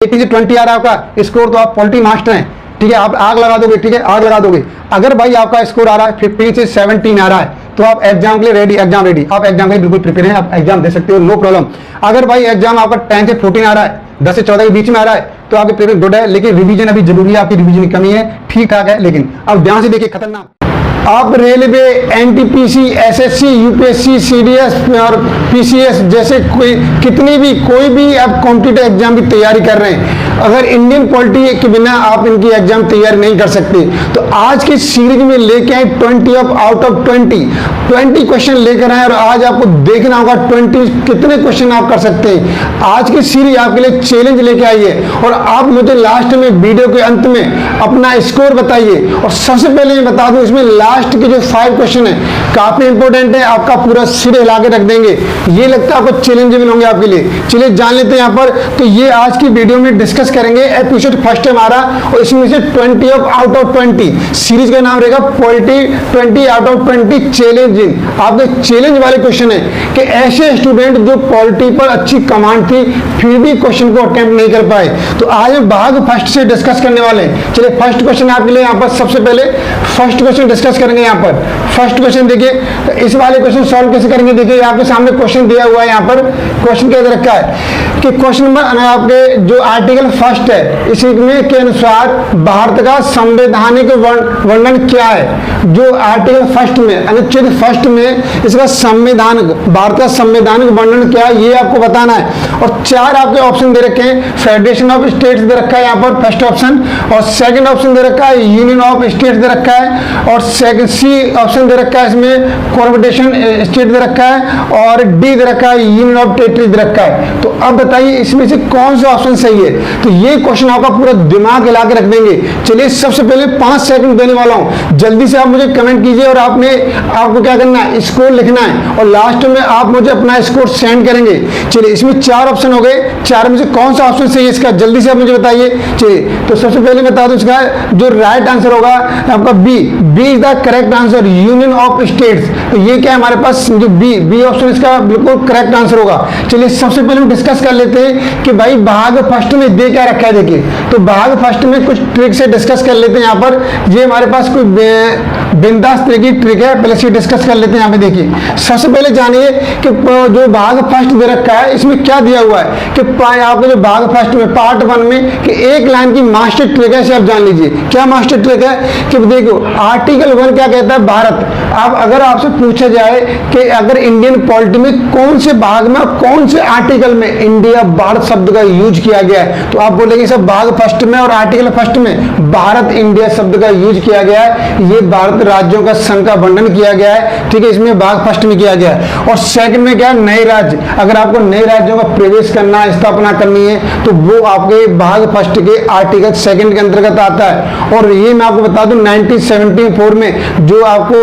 18 से 20 आ रहा है आपका स्कोर, तो आप पॉलिटी मास्टर हैं, ठीक है, आप आग लगा दोगे, ठीक है, आग लगा दोगे। अगर भाई आपका स्कोर आ रहा है 15 से 17 आ रहा है, तो आप एग्जाम के लिए रेडी, एग्जाम रेडी, आप एग्जाम के लिए बिल्कुल प्रिपेयर हैं, आप एग्जाम दे सकते हो, नो प्रॉब्लम। अगर भाई एग्जाम आपका 10 से 14 आ रहा है, 10 से 14 के बीच में आ रहा है, तो आपके प्रिपेयर गुड है, लेकिन रिवीजन अभी जरूरी है, आपकी रिवीजन की कमी है, ठीक ठाक है, लेकिन अब ध्यान से देखिए, खतरनाक। आप railway, NTPC, SSC, UPSC, CDS और पीसीएस जैसे कोई भी आप कॉम्पिटिटिव एग्जाम की तैयारी कर रहे हैं, अगर इंडियन पॉलिटी के बिना आप इनकी एग्जाम तैयारी नहीं कर सकते, तो आज की सीरीज में लेके आए 20 आउट ऑफ 20 क्वेश्चन लेकर आए, और आज आपको देखना होगा 20 कितने क्वेश्चन आप कर सकते हैं। आज की सीरीज आपके लिए चैलेंज लेके आई है, और आप मुझे लास्ट में वीडियो के अंत में अपना स्कोर बताइए। और सबसे पहले मैं बता दूं, इसमें लास्ट के जो 5 क्वेश्चन है काफी इंपॉर्टेंट है, आपका पूरा सिर हिला के रख देंगे, ये लगता है आपको चैलेंजेबल होंगे आपके लिए। चलिए जान लेते हैं यहाँ पर, तो ये आज की वीडियो में डिस्कस करेंगे। एपिसोड फर्स्ट है हमारा, और इसमें से 20 आउट ऑफ 20 सीरीज का नाम रहेगा पॉलिटी 20 आउट ऑफ 20 चैलेंजिंग। आपके चैलेंज वाले क्वेश्चन है कि ऐसे स्टूडेंट जो पॉलिटी पर अच्छी कमांड थी फिर भी क्वेश्चन को अटेम्प्ट नहीं कर पाए, तो आज हम भाग फर्स्ट से डिस्कस करने वाले हैं। चलिए फर्स्ट क्वेश्चन आपके लिए यहाँ पर, सबसे पहले फर्स्ट क्वेश्चन डिस्कस करेंगे। यहाँ पर फर्स्ट क्वेश्चन देखिए, तो इस वाले क्वेश्चन सॉल्व कैसे करेंगे, देखिए आपके सामने क्वेश्चन दिया हुआ है। यहाँ पर क्वेश्चन क्या दे रखा है कि क्वेश्चन नंबर आपके जो आर्टिकल फर्स्ट है, इसी में के अनुसार भारत का संवैधानिक वर्णन क्या है। जो आर्टिकल फर्स्ट में, अनुच्छेद फर्स्ट में इसका संवैधानिक, भारत का संवैधानिक वर्णन क्या है, ये आपको बताना है। और 4 आपके ऑप्शन दे रखे हैं, फेडरेशन ऑफ स्टेट्स दे रखा है यहाँ पर फर्स्ट ऑप्शन, और सेकंड ऑप्शन दे रखा है यूनियन ऑफ स्टेट्स दे रखा है, और सेकंड सी ऑप्शन दे रखा है इसमें कॉन्फेडरेशन स्टेट दे रखा है, और डी दे रखा है यूनियन ऑफ टेरिटरी दे रखा है। तो अब बताइए इसमें से कौन सा ऑप्शन सही है। तो ये क्वेश्चन आपका पूरा दिमाग हिला के रख देंगे। चलिए सबसे पहले 5 सेकंड देने वाला हूं, जल्दी से आप मुझे कमेंट कीजिए, और आपको क्या करना है, स्कोर लिखना है, और लास्ट में आप मुझे अपना स्कोर सेंड करेंगे। चलिए इसमें 4 ऑप्शन हो गए, 4 में से कौन सा ऑप्शन सही है इसका, जल्दी से आप मुझे बताइए। चलिए तो सबसे पहले बता दूं, इसका जो राइट आंसर होगा आपका B is the correct answer, union of states. तो ये क्या है हमारे पास, जो बी ऑप्शन इसका बिल्कुल करेक्ट आंसर होगा। चलिए सबसे पहले हम डिस्कस कर लेते हैं कि भाई भाग फर्स्ट में दे क्या रखा है। देखिए तो भाग फर्स्ट में कुछ ट्रिक से डिस्कस कर लेते हैं। यहाँ पर ये हमारे पास कोई बिंदास तरह की ट्रिक है, पहले से डिस्कस कर लेते हैं। यहाँ पे देखिए सबसे पहले जानिए कि जो भाग फर्स्ट दे रखा है इसमें क्या दिया हुआ है कि आपको जो भाग फर्स्ट में पार्ट 1 में कि एक लाइन की मास्टर ट्रिक है, आप जान लीजिए क्या मास्टर ट्रिक है। कि देखो आर्टिकल 1 क्या कहता है, भारत। अब अगर आपसे पूछा जाए कि अगर इंडियन पॉलिटी में कौन से भाग में कौन से आर्टिकल में इंडिया भारत शब्द का यूज किया गया है, तो आप बोलेंगे सब भाग फर्स्ट में और आर्टिकल फर्स्ट में भारत इंडिया शब्द का यूज किया गया है। ये भारत राज्यों का संघ का वर्णन किया गया है, ठीक है, इसमें भाग फर्स्ट में किया गया है। और सेकंड में क्या है, नए राज्य। अगर आपको नए राज्यों का प्रवेश करना है, स्थापना करनी है, तो वो आपके भाग फर्स्ट के आर्टिकल सेकंड के अंतर्गत आता है। और ये मैं आपको बता दूं 1974 में जो आपको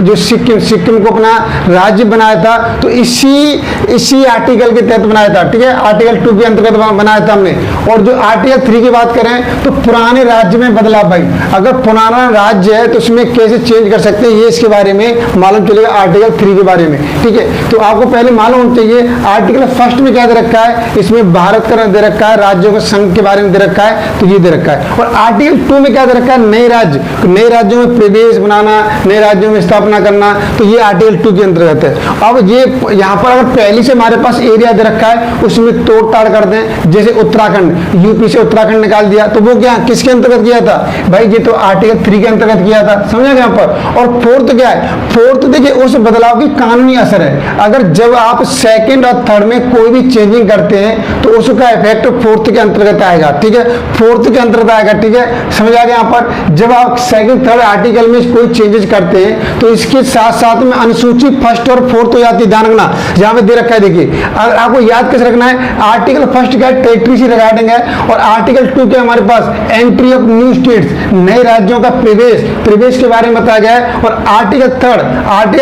जो सिक्किम को अपना राज्य बनाया था, तो इसी आर्टिकल के तहत बनाया था, ठीक है, आर्टिकल 2 के अंतर्गत बनाया था हमने। और जो आर्टिकल 3 की बात करें तो पुराने राज्य में बदलाव। भाई अगर पुराना राज्य है तो उसमें कैसे चेंज कर सकते हैं, ये इसके बारे में मालूम चलेगा आर्टिकल 3 के बारे में, ठीक है। तो आपको पहले मालूम होना चाहिए आर्टिकल फर्स्ट में क्या दे रखा है, इसमें भारत का दे रखा है, राज्यों के संघ के बारे में दे रखा है, तो ये दे रखा है। और आर्टिकल 2 में क्या दे रखा है, नए राज्य, नए राज्यों में प्रवेश बनाना, नए राज्यों में स्थापना करना, तो ये आर्टिकल 2 के अंतर्गत है। अब ये यहाँ पर अगर पहले से हमारे पास एरिया दे रखा है उसमें तोड़ ताड़ कर दें, जैसे उत्तराखंड, यूपी से उत्तराखंड निकाल दिया, तो वो क्या किसके अंतर्गत किया था, भाई ये तो आर्टिकल 3 के अंतर्गत किया था, समझा यहाँ पर। और फोर्थ क्या है, फोर्थ देखिए उस बदलाव की कानूनी असर है। अगर जब आप सेकंड और थर्ड में कोई भी चेंजिंग करते हैं तो उसका इफेक्ट फोर्थ के अंतर्गत आएगा, ठीक है, फोर्थ के अंतर्गत आएगा, ठीक है, समझ आ गया यहाँ पर। जब आप सेकंड थर्ड आर्टिकल में कोई चेंजेस करते हैं तो इसके साथ साथ में अनुसूची फर्स्ट और फोर्थ हो जाती है, ध्यान रखना, जहां पे दे रखा है। देखिए अगर आपको याद कैसे रखना है, आर्टिकल फर्स्ट क्या है, टेरिटरी से रिगार्डिंग है, और आर्टिकल 2 क्या हमारे पास, एंट्री ऑफ न्यू स्टेट्स, नए राज्यों का प्रवेश के बारे में बताया गया है। और आर्टिकल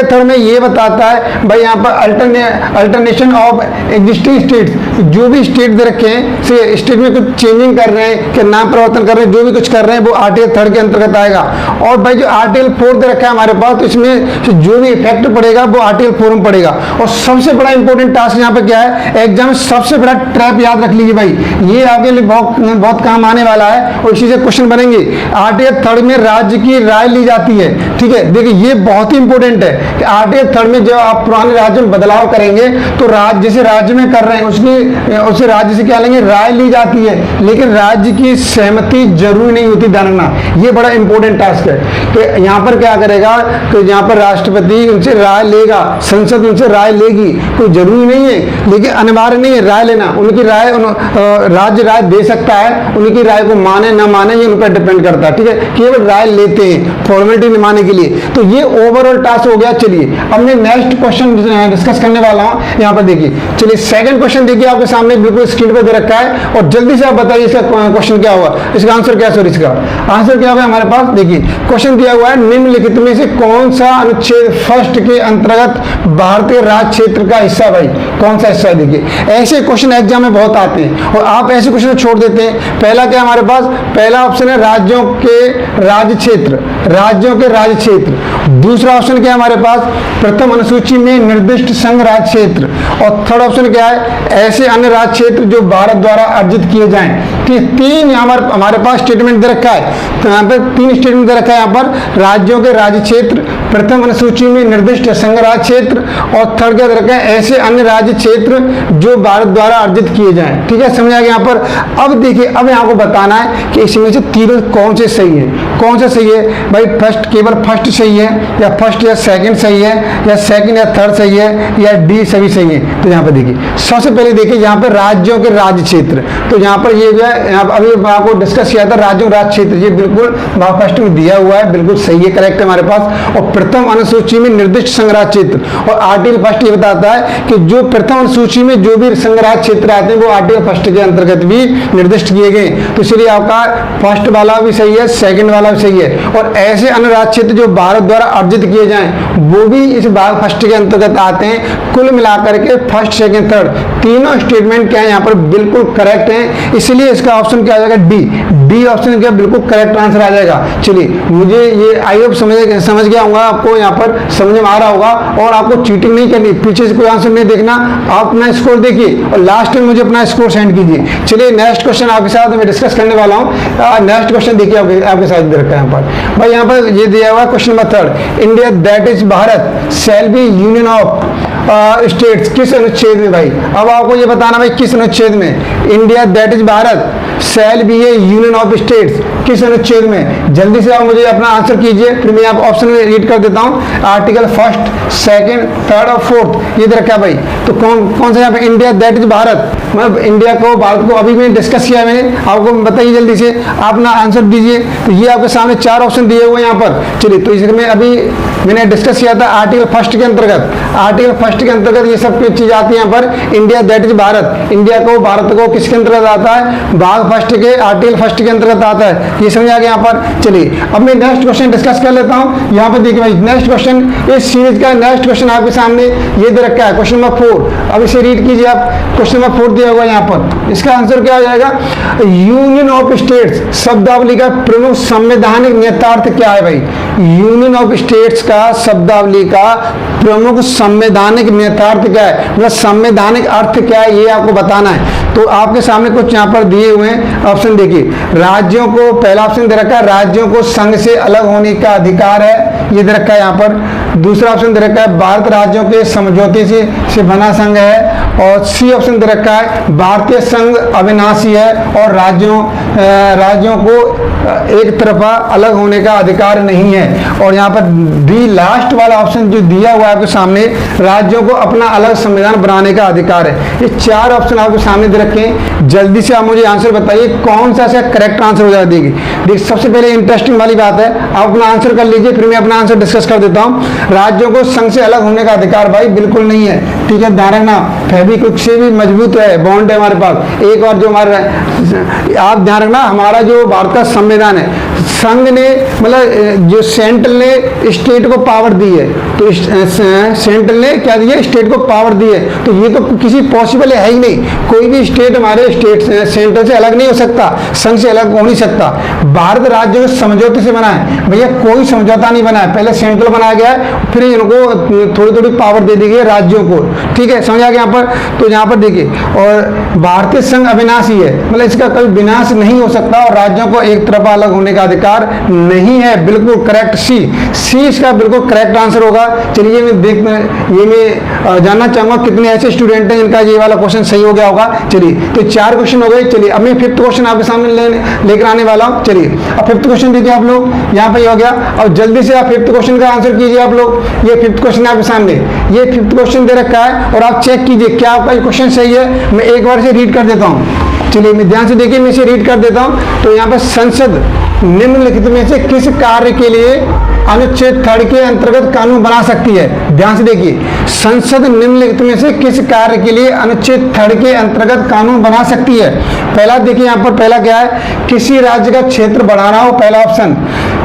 थर्ड में ये बताता है भाई यहाँ पर अल्टरनेशन ऑफ एग्जिस्टिंग स्टेट्स, जो भी स्टेट दे रखे हैं से स्टेट में कुछ चेंजिंग कर रहे हैं, कि नाम परिवर्तन कर रहे हैं, जो भी कुछ कर रहे हैं वो आर्टिकल 3 के अंतर्गत आएगा। और भाई जो आर्टिकल 4 दे रखा है हमारे पास, तो इसमें जो भी इफेक्ट पड़ेगा वो आर्टिकल 4 में पड़ेगा। और सबसे बड़ा इंपॉर्टेंट टास्क यहाँ पर क्या है, एग्जाम में सबसे बड़ा ट्रैप याद रख लीजिए भाई, ये आपके लिए बहुत काम आने वाला है और इसी से क्वेश्चन बनेंगे। आर्टिकल 3 में राज्य की राय ली जाती है, ठीक है। देखिए ये बहुत ही इंपॉर्टेंट है कि आर्टिकल 3 में जब आप पुराने राज्य में बदलाव करेंगे तो राज्य जैसे राज्य में कर रहे हैं उसके राज्य से क्या लेंगे, राय ली जाती है, लेकिन राज्य की सहमति जरूरी नहीं होती, ध्यान रखना, ये बड़ा इंपॉर्टेंट टास्क है। तो यहाँ पर क्या करेगा, तो यहाँ पर राष्ट्रपति उनसे राय लेगा, संसद उनसे राय लेगी, कोई जरूरी नहीं है लेकिन अनिवार्य नहीं है राय लेना, उनकी राय राज्य राय दे सकता है, उनकी राय को माने ना माने ये उन पर डिपेंड करता है, ठीक है। केवल राय लेते हैं फॉर्मेलिटी निभाने के लिए। तो ये ओवरऑल टास्क हो गया। चलिए अब मैं नेक्स्ट क्वेश्चन डिस्कस करने वाला हूँ, यहाँ पर देखिए। चलिए सेकंड क्वेश्चन देखिए आपके सामने बिल्कुल स्क्रीन पर दे रखा है और जल्दी से आप बताइए इसका क्वेश्चन क्या हुआ, इसका आंसर क्या, सॉरी इसका आंसर क्या होगा हमारे पास। देखिए क्वेश्चन दिया हुआ है, निम्नलिखित में से कौन सा अनुच्छेद फर्स्ट के अंतर्गत भारतीय राज्य क्षेत्र का हिस्सा, भाई कौन सा हिस्सा है। देखिए ऐसे क्वेश्चन एग्जाम में बहुत आते हैं और आप ऐसे क्वेश्चन छोड़ देते हैं। पहला क्या हमारे पास, पहला ऑप्शन है राज्यों के राज्य क्षेत्र, राज्यों के राज्य क्षेत्र। दूसरा ऑप्शन क्या है हमारे पास, प्रथम अनुसूची में निर्दिष्ट संघ राज्य क्षेत्र। और थर्ड ऑप्शन क्या है, ऐसे अन्य राज्य क्षेत्र जो भारत द्वारा अर्जित किए जाएं। तीन यहाँ पर हमारे पास स्टेटमेंट दे रखा है, तो यहाँ पर 3 स्टेटमेंट दे रखा है, यहाँ पर राज्यों के राज्य क्षेत्र, प्रथम अनुसूची में निर्दिष्ट संघ राज्य क्षेत्र और थर्ड क्या दे रखा है, ऐसे अन्य राज्य क्षेत्र जो भारत द्वारा अर्जित किए जाएं। ठीक है, समझ आ गया यहाँ पर। अब देखिए, अब यहाँ को बताना है कि इसमें से तीनों कौन से सही है, कौन सा सही है भाई। फर्स्ट, केवल फर्स्ट सही है या फर्स्ट या सेकंड सही है या सेकंड या थर्ड सही है या डी सभी सही है। तो यहाँ पर देखिए, सबसे पहले देखिए यहाँ पर राज्यों के राज्य क्षेत्र, तो यहाँ पर ये जो है अभी आपको डिस्कस किया था राज्यों राज्य क्षेत्र, ये बिल्कुल फर्स्ट में दिया हुआ है, बिल्कुल सही है, करेक्ट है हमारे पास। और प्रथम अनुसूची में निर्दिष्ट संघ राज्य क्षेत्र, और आर्टिकल फर्स्ट ये बताता है कि जो प्रथम अनुसूची में जो भी संघ राज्य क्षेत्र आते हैं वो आर्टिकल फर्स्ट के अंतर्गत भी निर्दिष्ट किए गए। तो इसलिए आपका फर्स्ट वाला भी सही है, सेकंड वाला भी सही है। और ऐसे अन्य राज्य क्षेत्र जो भारत द्वारा अर्जित किए जाएं वो भी इस भाग फर्स्ट के अंतर्गत आते हैं। कुल मिलाकर के फर्स्ट, सेकंड, थर्ड तीनों स्टेटमेंट क्या है यहाँ पर बिल्कुल करेक्ट है, इसलिए इसका ऑप्शन क्या आ जाएगा, डी ऑप्शन क्या बिल्कुल करेक्ट आंसर आ जाएगा। चलिए, मुझे ये आई होप समझ गया होगा, आपको यहाँ पर समझ में आ रहा होगा। और आपको चीटिंग नहीं करनी, पीछे से कोई आंसर नहीं देखना, आप अपना स्कोर देखिए और लास्ट में मुझे अपना स्कोर सेंड कीजिए। चलिए नेक्स्ट क्वेश्चन आपके साथ मैं डिस्कस करने वाला हूँ। नेक्स्ट क्वेश्चन देखिए आपके साथ दे रखा है यहाँ पर भाई, यहाँ पर ये दिया हुआ question number 3, India that is Bharat shall be union of states, किस अनुच्छेद में भाई। अब आपको ये बताना भाई किस अनुच्छेद में, India that is Bharat shall be A union of states, किस अनुच्छेद में। जल्दी से आप मुझे अपना आंसर कीजिए, फिर मैं आप ऑप्शन में रीड कर देता हूँ। आर्टिकल फर्स्ट, सेकंड, थर्ड और फोर्थ ये दे रखा है भाई। तो कौन सा यहाँ पे इंडिया दैट इज भारत, मतलब इंडिया को, भारत को अभी मैंने डिस्कस किया, मैंने आपको बताइए जल्दी से, आप अपना आंसर दीजिए। तो ये आपके सामने 4 ऑप्शन दिए हुए हैं यहाँ पर। चलिए, तो इसमें अभी मैंने डिस्कस किया था आर्टिकल फर्स्ट के अंतर्गत, आर्टिकल फर्स्ट के अंतर्गत ये सब चीज आती है यहाँ पर। India that is Bharat, India को, भारत को किसके अंतर्गत आता है, भाग फर्स्ट के, आर्टिकल फर्स्ट के अंतर्गत आता है। ये समझ आ गया यहाँ पर। चलिए अब मैं नेक्स्ट क्वेश्चन डिस्कस कर लेता हूँ। यहाँ पर देखिए भाई, नेक्स्ट क्वेश्चन, इस सीरीज का नेक्स्ट क्वेश्चन आपके सामने ये दे रखा है, क्वेश्चन नंबर 4। अब इसे रीड कीजिए आप, क्वेश्चन नंबर 4 दिया हुआ है यहाँ पर। इसका आंसर क्या आ जाएगा, यूनियन ऑफ स्टेट्स शब्दावली का प्रमुख संवैधानिक नेतार्थ क्या है भाई। यूनियन ऑफ स्टेट्स का शब्दावली का प्रमुख संवैधानिक नेतार्थ क्या है, मतलब संवैधानिक अर्थ क्या है, ये आपको बताना है। तो आपके सामने कुछ यहाँ पर दिए हुए हैं ऑप्शन, देखिए राज्यों को, पहला ऑप्शन दे रखा है राज्यों को संघ से अलग होने का अधिकार है, ये दे रखा है यहाँ पर। दूसरा ऑप्शन दे रखा है भारत राज्यों के समझौते से बना संघ है। और सी ऑप्शन दे रखा है भारतीय संघ अविनाशी है और राज्यों को एक तरफा अलग होने का अधिकार नहीं है। और यहाँ पर डी लास्ट वाला ऑप्शन जो दिया हुआ है आपके सामने, राज्यों को अपना अलग संविधान बनाने का अधिकार है। ये 4 ऑप्शन आपके सामने दे रखे हैं। जल्दी से आप मुझे आंसर बताइए कौन सा ऐसा करेक्ट आंसर हो जाएगा। देखिए सबसे पहले इंटरेस्टिंग वाली बात है, आप अपना आंसर कर लीजिए, फिर मैं अपना आंसर डिस्कस कर देता हूँ। राज्यों को संघ से अलग होने का अधिकार भाई बिल्कुल नहीं है, ठीक है, ध्यान रखना। फेविक्विक से भी मजबूत है, बॉन्ड है हमारे पास। एक और जो हमारा, आप ध्यान रखना, हमारा जो भारत का संविधान है, संघ ने मतलब जो सेंट्रल ने स्टेट को पावर दी है, तो सेंट्रल ने क्या दिया, स्टेट को पावर दी है, तो ये तो किसी पॉसिबल है ही नहीं। कोई भी स्टेट हमारे स्टेट सेंटर से अलग नहीं हो सकता, संघ से अलग हो नहीं सकता। भारत राज्य को समझौते से बना है भैया, कोई समझौता नहीं बना है। पहले सेंट्रल बनाया गया है, फिर इनको थोड़ी थोड़ी पावर दे दी गई है राज्यों को, ठीक है, समझ आ गया यहाँ पर। तो यहाँ पर देखिए, और भारतीय संघ अविनाशी है, मतलब इसका कभी विनाश नहीं हो सकता और राज्यों को एक तरफा अलग होने का अधिकार नहीं है। बिल्कुल करेक्ट, सी इसका बिल्कुल करेक्ट आंसर होगा। चलिए मैं जानना चाहूंगा कितने ऐसे स्टूडेंट हैं जिनका ये वाला क्वेश्चन सही हो गया होगा। चलिए, तो 4 क्वेश्चन हो गए। चलिए अब मैं 5th क्वेश्चन आपके सामने लेकर आने वाला हूँ। चलिए अब 5th क्वेश्चन देखिए आप लोग, यहाँ पे हो गया। और जल्दी से आप 5th क्वेश्चन का आंसर कीजिए आप लोग। ये 5th क्वेश्चन आपके सामने, ये 5th क्वेश्चन दे रखा है और आप चेक कीजिए क्या आपका ये क्वेश्चन सही है। मैं एक बार से रीड कर देता हूँ। चलिए मैं ध्यान से देखिए, मैं इसे रीड कर देता हूँ। तो यहाँ पर संसद निम्नलिखित में से किस कार्य के लिए अनुच्छेद 3 के अंतर्गत कानून बना सकती है? ध्यान से देखिए, संसद निम्नलिखित में से किस कार्य के लिए अनुच्छेद 3 के अंतर्गत कानून बना सकती है? पहला देखिए, यहाँ पर पहला क्या है, किसी राज्य का क्षेत्र बढ़ाना हो, पहला ऑप्शन।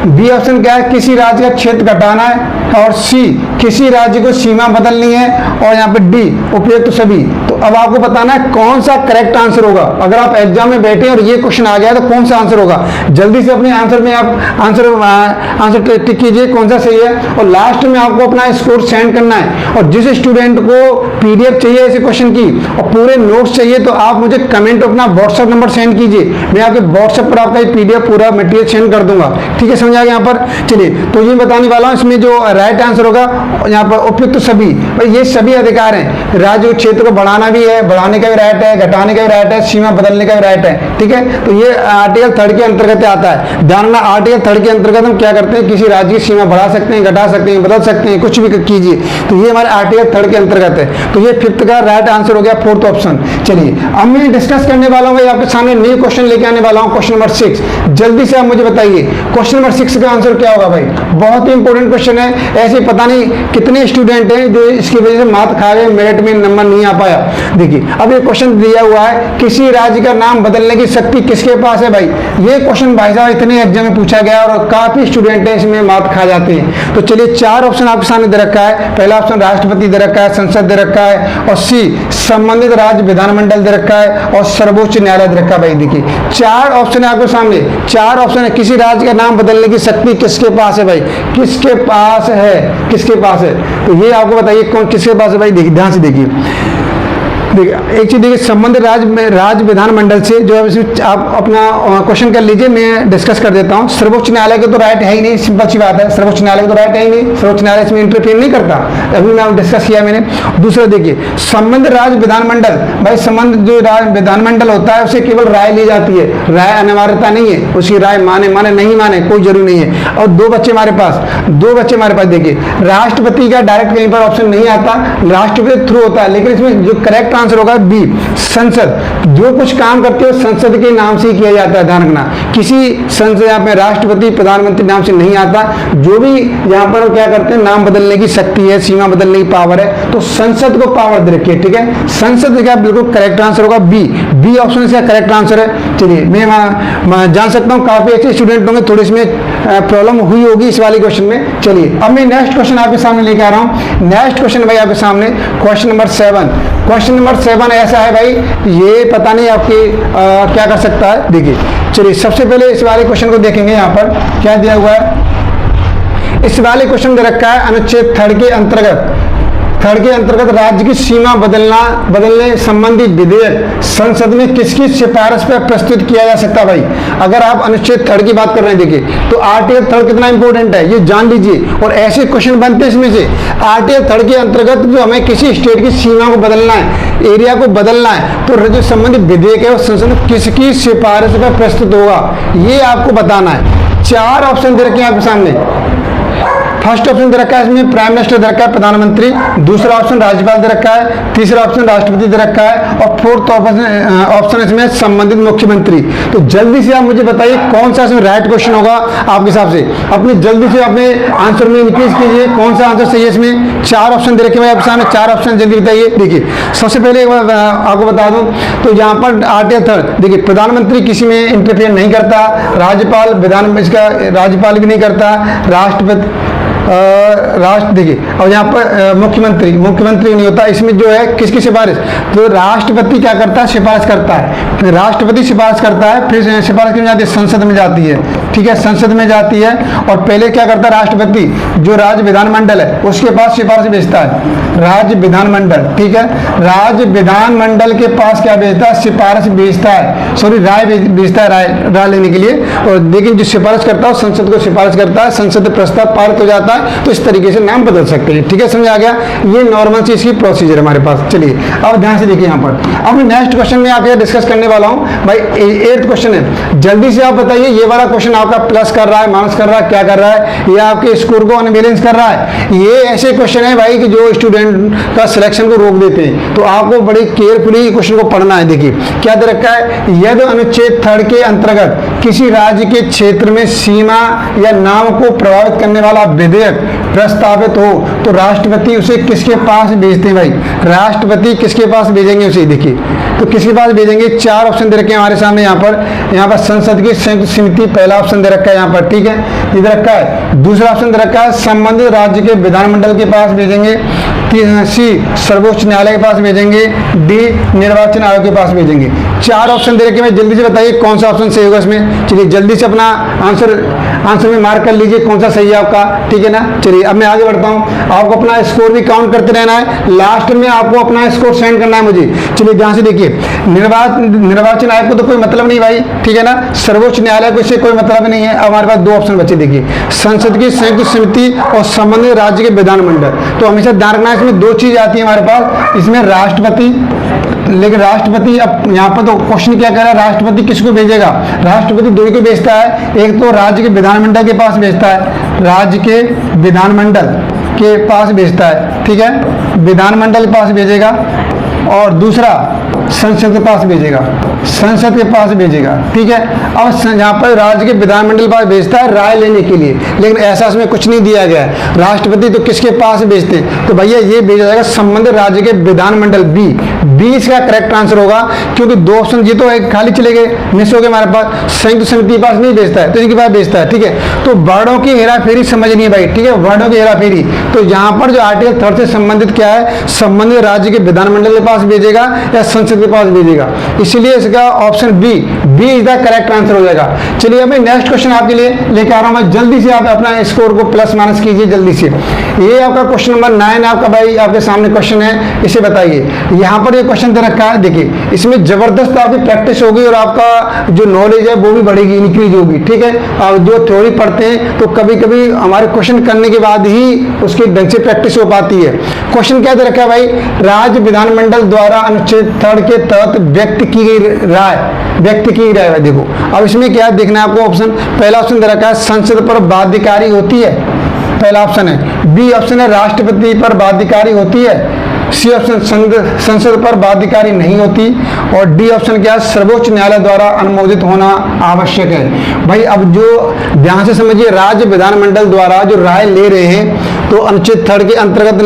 बी ऑप्शन क्या है, किसी राज्य का क्षेत्र घटाना है। और सी, किसी राज्य को सीमा बदलनी है। और यहाँ पर डी, उपयुक्त सभी। तो अब आपको बताना है कौन सा करेक्ट आंसर होगा। अगर आप एग्जाम में बैठे और ये क्वेश्चन आ गया तो कौन सा आंसर होगा? जल्दी से अपने आंसर में आप आंसर टिक कीजिए कौन सा सही है। और लास्ट में आपको अपना स्कोर सेंड करना है। और जिस स्टूडेंट को पीडीएफ चाहिए ऐसे क्वेश्चन की और पूरे नोट्स चाहिए, तो आप मुझे कमेंट अपना व्हाट्सएप नंबर सेंड कीजिए। मैं आपके व्हाट्सएप पर आपका पीडीएफ पूरा मटेरियल सेंड कर दूंगा, ठीक है, समझ आ गया यहाँ पर। चलिए, तो ये बताने वाला हूँ, इसमें जो राइट आंसर होगा यहाँ पर उपयुक्त सभी। भाई ये सभी अधिकार हैं, राज्य क्षेत्र को बढ़ाना भी है, बढ़ाने का भी राइट है, घटाने का भी राइट है, सीमा बदलने का भी राइट है, ठीक है। तो ये आर्टिकल 3 के अंतर्गत आता है। ध्यान रखना, आर्टिकल 3 के अंतर्गत हम क्या करते हैं, किसी राज्य की सीमा बढ़ा सकते हैं, घटा सकते हैं, बदल सकते हैं, कुछ भी कीजिए। तो ये हमारे आर्टिकल 3 के अंतर्गत है। तो ये 5th का राइट आंसर हो गया, 4th ऑप्शन। चलिए अब मैं डिस्कस करने वाला हूँ, आपके सामने न्यू क्वेश्चन लेके आने वाला हूँ, क्वेश्चन नंबर 6। जल्दी से आप मुझे बताइए क्वेश्चन नंबर 6 का आंसर क्या होगा? भाई बहुत ही इंपॉर्टेंट क्वेश्चन है। ऐसे पता नहीं कितने स्टूडेंट हैं जो इसकी वजह से मात खा गए, मेरिट में नंबर नहीं आ पाया। देखिए अब ये क्वेश्चन दिया हुआ है, किसी राज्य का नाम बदलने की शक्ति किसके पास है? भाई ये क्वेश्चन भाई साहब इतने एग्जाम में पूछा गया और काफी स्टूडेंट हैं इसमें मात खा जाते हैं। तो चलिए 4 ऑप्शन आपके सामने दे रखा है। पहला ऑप्शन राष्ट्रपति दे रखा है, संसद दे रखा है, और सी संबंधित राज्य विधानमंडल दे रखा है, और सर्वोच्च न्यायालय दे रखा है। भाई देखिए 4 ऑप्शन है आपके सामने, 4 ऑप्शन है। किसी राज्य का नाम बदलने की शक्ति किसके पास है? भाई किसके पास है, किसके पास है? तो ये आपको बताइए कौन किसके पास है? भाई देखिए ध्यान से देखिए, एक चीज देखिए, संबंधित राज्य विधानमंडल से जो है आप अपना क्वेश्चन कर लीजिए, मैं डिस्कस कर देता हूँ। सर्वोच्च न्यायालय के तो राइट है ही नहीं, सिंपल सी बात है, सर्वोच्च न्यायालय के तो राइट है ही नहीं, सर्वोच्च न्यायालय इसमें इंटरफेयर नहीं करता, अभी मैं डिस्कस किया मैंने। दूसरा देखिए, संबंधित राज्य विधानमंडल, भाई संबंध जो विधानमंडल होता है उसे केवल राय ली जाती है, राय अनिवार्यता नहीं है, उसकी राय माने नहीं माने कोई जरूरी नहीं है। और 2 बच्चे हमारे पास, 2 बच्चे हमारे पास। देखिए राष्ट्रपति का डायरेक्ट कहीं पर ऑप्शन नहीं आता, राष्ट्रपति थ्रू होता है, लेकिन इसमें जो करेक्ट आंसर होगा बी, संसद। जो कुछ काम करते हो संसद के नाम से ही किया जाता है, ध्यान रखना। किसी संसद यहाँ पे राष्ट्रपति प्रधानमंत्री नाम से नहीं आता। जो भी यहाँ पर क्या करते हैं, नाम बदलने की शक्ति है, सीमा बदलने की पावर है, तो संसद को पावर दे रखी है, ठीक है। संसद का बिल्कुल करेक्ट आंसर होगा बी ऑप्शन इसका करेक्ट आंसर है। चलिए मैं जान सकता हूँ काफी अच्छे स्टूडेंट होंगे, थोड़ी इसमें प्रॉब्लम हुई होगी इस वाले क्वेश्चन में। चलिए अब मैं नेक्स्ट क्वेश्चन आपके सामने लेके आ रहा हूँ। नेक्स्ट क्वेश्चन भाई आपके सामने क्वेश्चन नंबर 7। क्वेश्चन नंबर 7 ऐसा है भाई, ये पता नहीं आपकी क्या कर सकता है। देखिए चलिए सबसे पहले इस वाले क्वेश्चन को देखेंगे। यहाँ पर क्या दिया हुआ है, इस वाले क्वेश्चन दे रखा है अनुच्छेद 3 के अंतर्गत राज्य की सीमा बदलने संबंधी विधेयक संसद में किसकी सिफारिश पर प्रस्तुत किया जा सकता है? भाई अगर आप अनुच्छेद 3 की बात कर रहे हैं, देखिए तो आर्टिकल 3 कितना इंपॉर्टेंट है ये जान लीजिए, और ऐसे क्वेश्चन बनते हैं इसमें से। आर्टिकल 3 के अंतर्गत जो हमें किसी स्टेट की सीमा को बदलना है, एरिया को बदलना है, तो जो संबंधित विधेयक है वो संसद में किसकी सिफारिश पर प्रस्तुत होगा, ये आपको बताना है। 4 ऑप्शन दे रखे हैं आपके सामने। फर्स्ट ऑप्शन दे रखा है इसमें प्राइम मिनिस्टर दे रखा है, प्रधानमंत्री, दूसरा ऑप्शन राज्यपाल दे रखा है, तीसरा ऑप्शन राष्ट्रपति दे रखा है और फोर्थ ऑप्शन इसमें संबंधित मुख्यमंत्री। तो जल्दी से आप मुझे बताइए कौन सा इसमें राइट क्वेश्चन होगा आपके हिसाब से। अपने जल्दी से अपने आंसर में इंक्रीज कीजिए, कौन सा आंसर सही है इसमें। 4 ऑप्शन दे रखे हैं आपके सामने, 4 ऑप्शन जल्दी बताइए। देखिए सबसे पहले आपको बता दूं तो यहाँ पर आर्टिकल 3 देखिए, प्रधानमंत्री किसी में इंटरफेयर नहीं करता, राज्यपाल राज्यपाल भी नहीं करता, राष्ट्रपति देखिए, और यहाँ पर मुख्यमंत्री नहीं होता। इसमें जो है किसकी सिफारिश, तो राष्ट्रपति क्या करता है, सिफारिश करता है, फिर राष्ट्रपति सिफारिश करता है, फिर सिफारिश की जाती है संसद में जाती है, ठीक है, संसद में जाती है। और पहले क्या करता है राष्ट्रपति, जो राज्य विधानमंडल है उसके पास सिफारिश भेजता है, राज्य विधानमंडल, ठीक है, राज्य विधानमंडल के पास क्या भेजता है, सिफारिश भेजता है, सॉरी राय भेजता है, राय लेने के लिए। और लेकिन जो सिफारिश करता है संसद को सिफारिश करता है, संसद प्रस्ताव पारित हो जाता है, तो इस तरीके से नाम बदल सकते हैं, ठीक है, समझ आ गया। ये नॉर्मल चीज की प्रोसीजर हमारे पास। चलिए अब ध्यान से देखिए यहाँ पर। अब नेक्स्ट क्वेश्चन में आपके डिस्कस करने वाला हूँ भाई, 8th क्वेश्चन है। जल्दी से आप बताइए ये वाला क्वेश्चन आपका प्लस कर रहा है, माइनस कर रहा है, क्या कर रहा है, ये आपके स्कोर को अनबैलेंस कर रहा है। ये ऐसे क्वेश्चन है भाई कि जो स्टूडेंट का सिलेक्शन को रोक देते हैं, तो आपको बड़ी केयरफुली क्वेश्चन को पढ़ना है। देखिए क्या दे रखा है, यदि अनुच्छेद 3 के अंतर्गत किसी राज्य के क्षेत्र में सीमा या नाम को प्रभावित करने वाला विधेयक प्रस्तावित हो तो राष्ट्रपति उसे किसके पास भेजते हैं भाई, राष्ट्रपति किसके पास भेजेंगे उसे। देखिए तो किसके पास भेजेंगे, 4 ऑप्शन दे रखे हैं हमारे सामने। यहाँ पर संसद की संयुक्त समिति पहला ऑप्शन दे रखा है यहाँ पर, ठीक है, इधर रखा है। दूसरा ऑप्शन दे रखा है संबंधित राज्य के विधानमंडल के पास भेजेंगे, सी सर्वोच्च न्यायालय के पास भेजेंगे, डी निर्वाचन आयोग के पास भेजेंगे। 4 ऑप्शन दे रखे हैं, जल्दी से बताइए कौन सा ऑप्शन सही होगा इसमें। चलिए जल्दी से अपना आंसर में मार्क कर लीजिए कौन सा सही है आपका, ठीक है ना। चलिए अब मैं आगे बढ़ता हूँ, आपको अपना स्कोर भी काउंट करते रहना है, लास्ट में आपको अपना स्कोर सेंड करना है मुझे। चलिए ध्यान से देखिए, निर्वाचन आयोग को तो कोई मतलब नहीं भाई, ठीक है ना, सर्वोच्च न्यायालय को इससे कोई मतलब नहीं है। अब हमारे पास 2 ऑप्शन बचे, देखिए संसद की संयुक्त समिति और संबंधित राज्य के विधानमंडल। तो हमेशा ध्यान रखना है इसमें 2 चीज आती है हमारे पास, इसमें राष्ट्रपति, लेकिन राष्ट्रपति अब यहाँ पर तो क्वेश्चन क्या कह रहा है, राष्ट्रपति किसको भेजेगा, राष्ट्रपति 2 को भेजता है, एक तो राज्य के विधानमंडल के पास भेजता है, राज्य के विधानमंडल के पास भेजता है, ठीक है, विधानमंडल के पास भेजेगा, और दूसरा संसद के पास भेजेगा, संसद के पास भेजेगा, ठीक है। अब यहाँ पर राज्य के विधानमंडल पास भेजता है राय लेने के लिए, लेकिन ऐसा इसमें कुछ नहीं दिया गया है। राष्ट्रपति तो किसके पास भेजते हैं, तो भैया ये भेजा जाएगा संबंधित राज्य के विधानमंडल, बी इसका करेक्ट आंसर होगा, क्योंकि 2 ऑप्शन ये तो एक खाली चले गए, मिस हो गए हमारे पास। संयुक्त समिति पास नहीं भेजता है तो इनके पास भेजता है, ठीक है। तो वर्डों की हेराफेरी समझनी है भाई, ठीक है, वर्डों की हेराफेरी। तो यहाँ पर जो आर्टिकल 3 से संबंधित क्या है, संबंधित राज्य के विधानमंडल के पास भेजेगा या संसद के पास भेजेगा, इसलिए इसका option B is the correct answer हो जाएगा। चलिए अब मैं नेक्स्ट क्वेश्चन आपके लिए लेकर आ रहा हूं, मैं जल्दी से आप अपना स्कोर को प्लस माइनस कीजिए जल्दी से। ये आपका क्वेश्चन नंबर 9 आपका भाई आपके सामने क्वेश्चन है, इसे बताइए। यहाँ पर ये क्वेश्चन दे रखा है, देखिए इसमें जबरदस्त आपकी प्रैक्टिस होगी और आपका जो नॉलेज है वो भी बढ़ेगी, इंक्रीज होगी, ठीक है। और जो थ्योरी पढ़ते हैं तो कभी कभी हमारे क्वेश्चन करने के बाद ही उसकी ढंग से प्रैक्टिस हो पाती है। क्वेश्चन क्या दे रखा है भाई, राज्य विधानमंडल द्वारा अनुच्छेद 3 के तहत व्यक्त की गई राय देखो अब इसमें क्या देखना है आपको, ऑप्शन पहला ऑप्शन दे रखा है संसद पर बाध्यकारी होती है, पहला ऑप्शन है। बी ऑप्शन है राष्ट्रपति पर बाध्यकारी होती है। सी ऑप्शन संसद पर बाध्यकारी नहीं होती। और डी ऑप्शन क्या है, सर्वोच्च न्यायालय द्वारा अनुमोदित होना आवश्यक है। भाई अब जो ध्यान से समझिए, राज्य विधानमंडल द्वारा जो राय ले रहे हैं तो अनुच्छेद 3 के अंतर्गत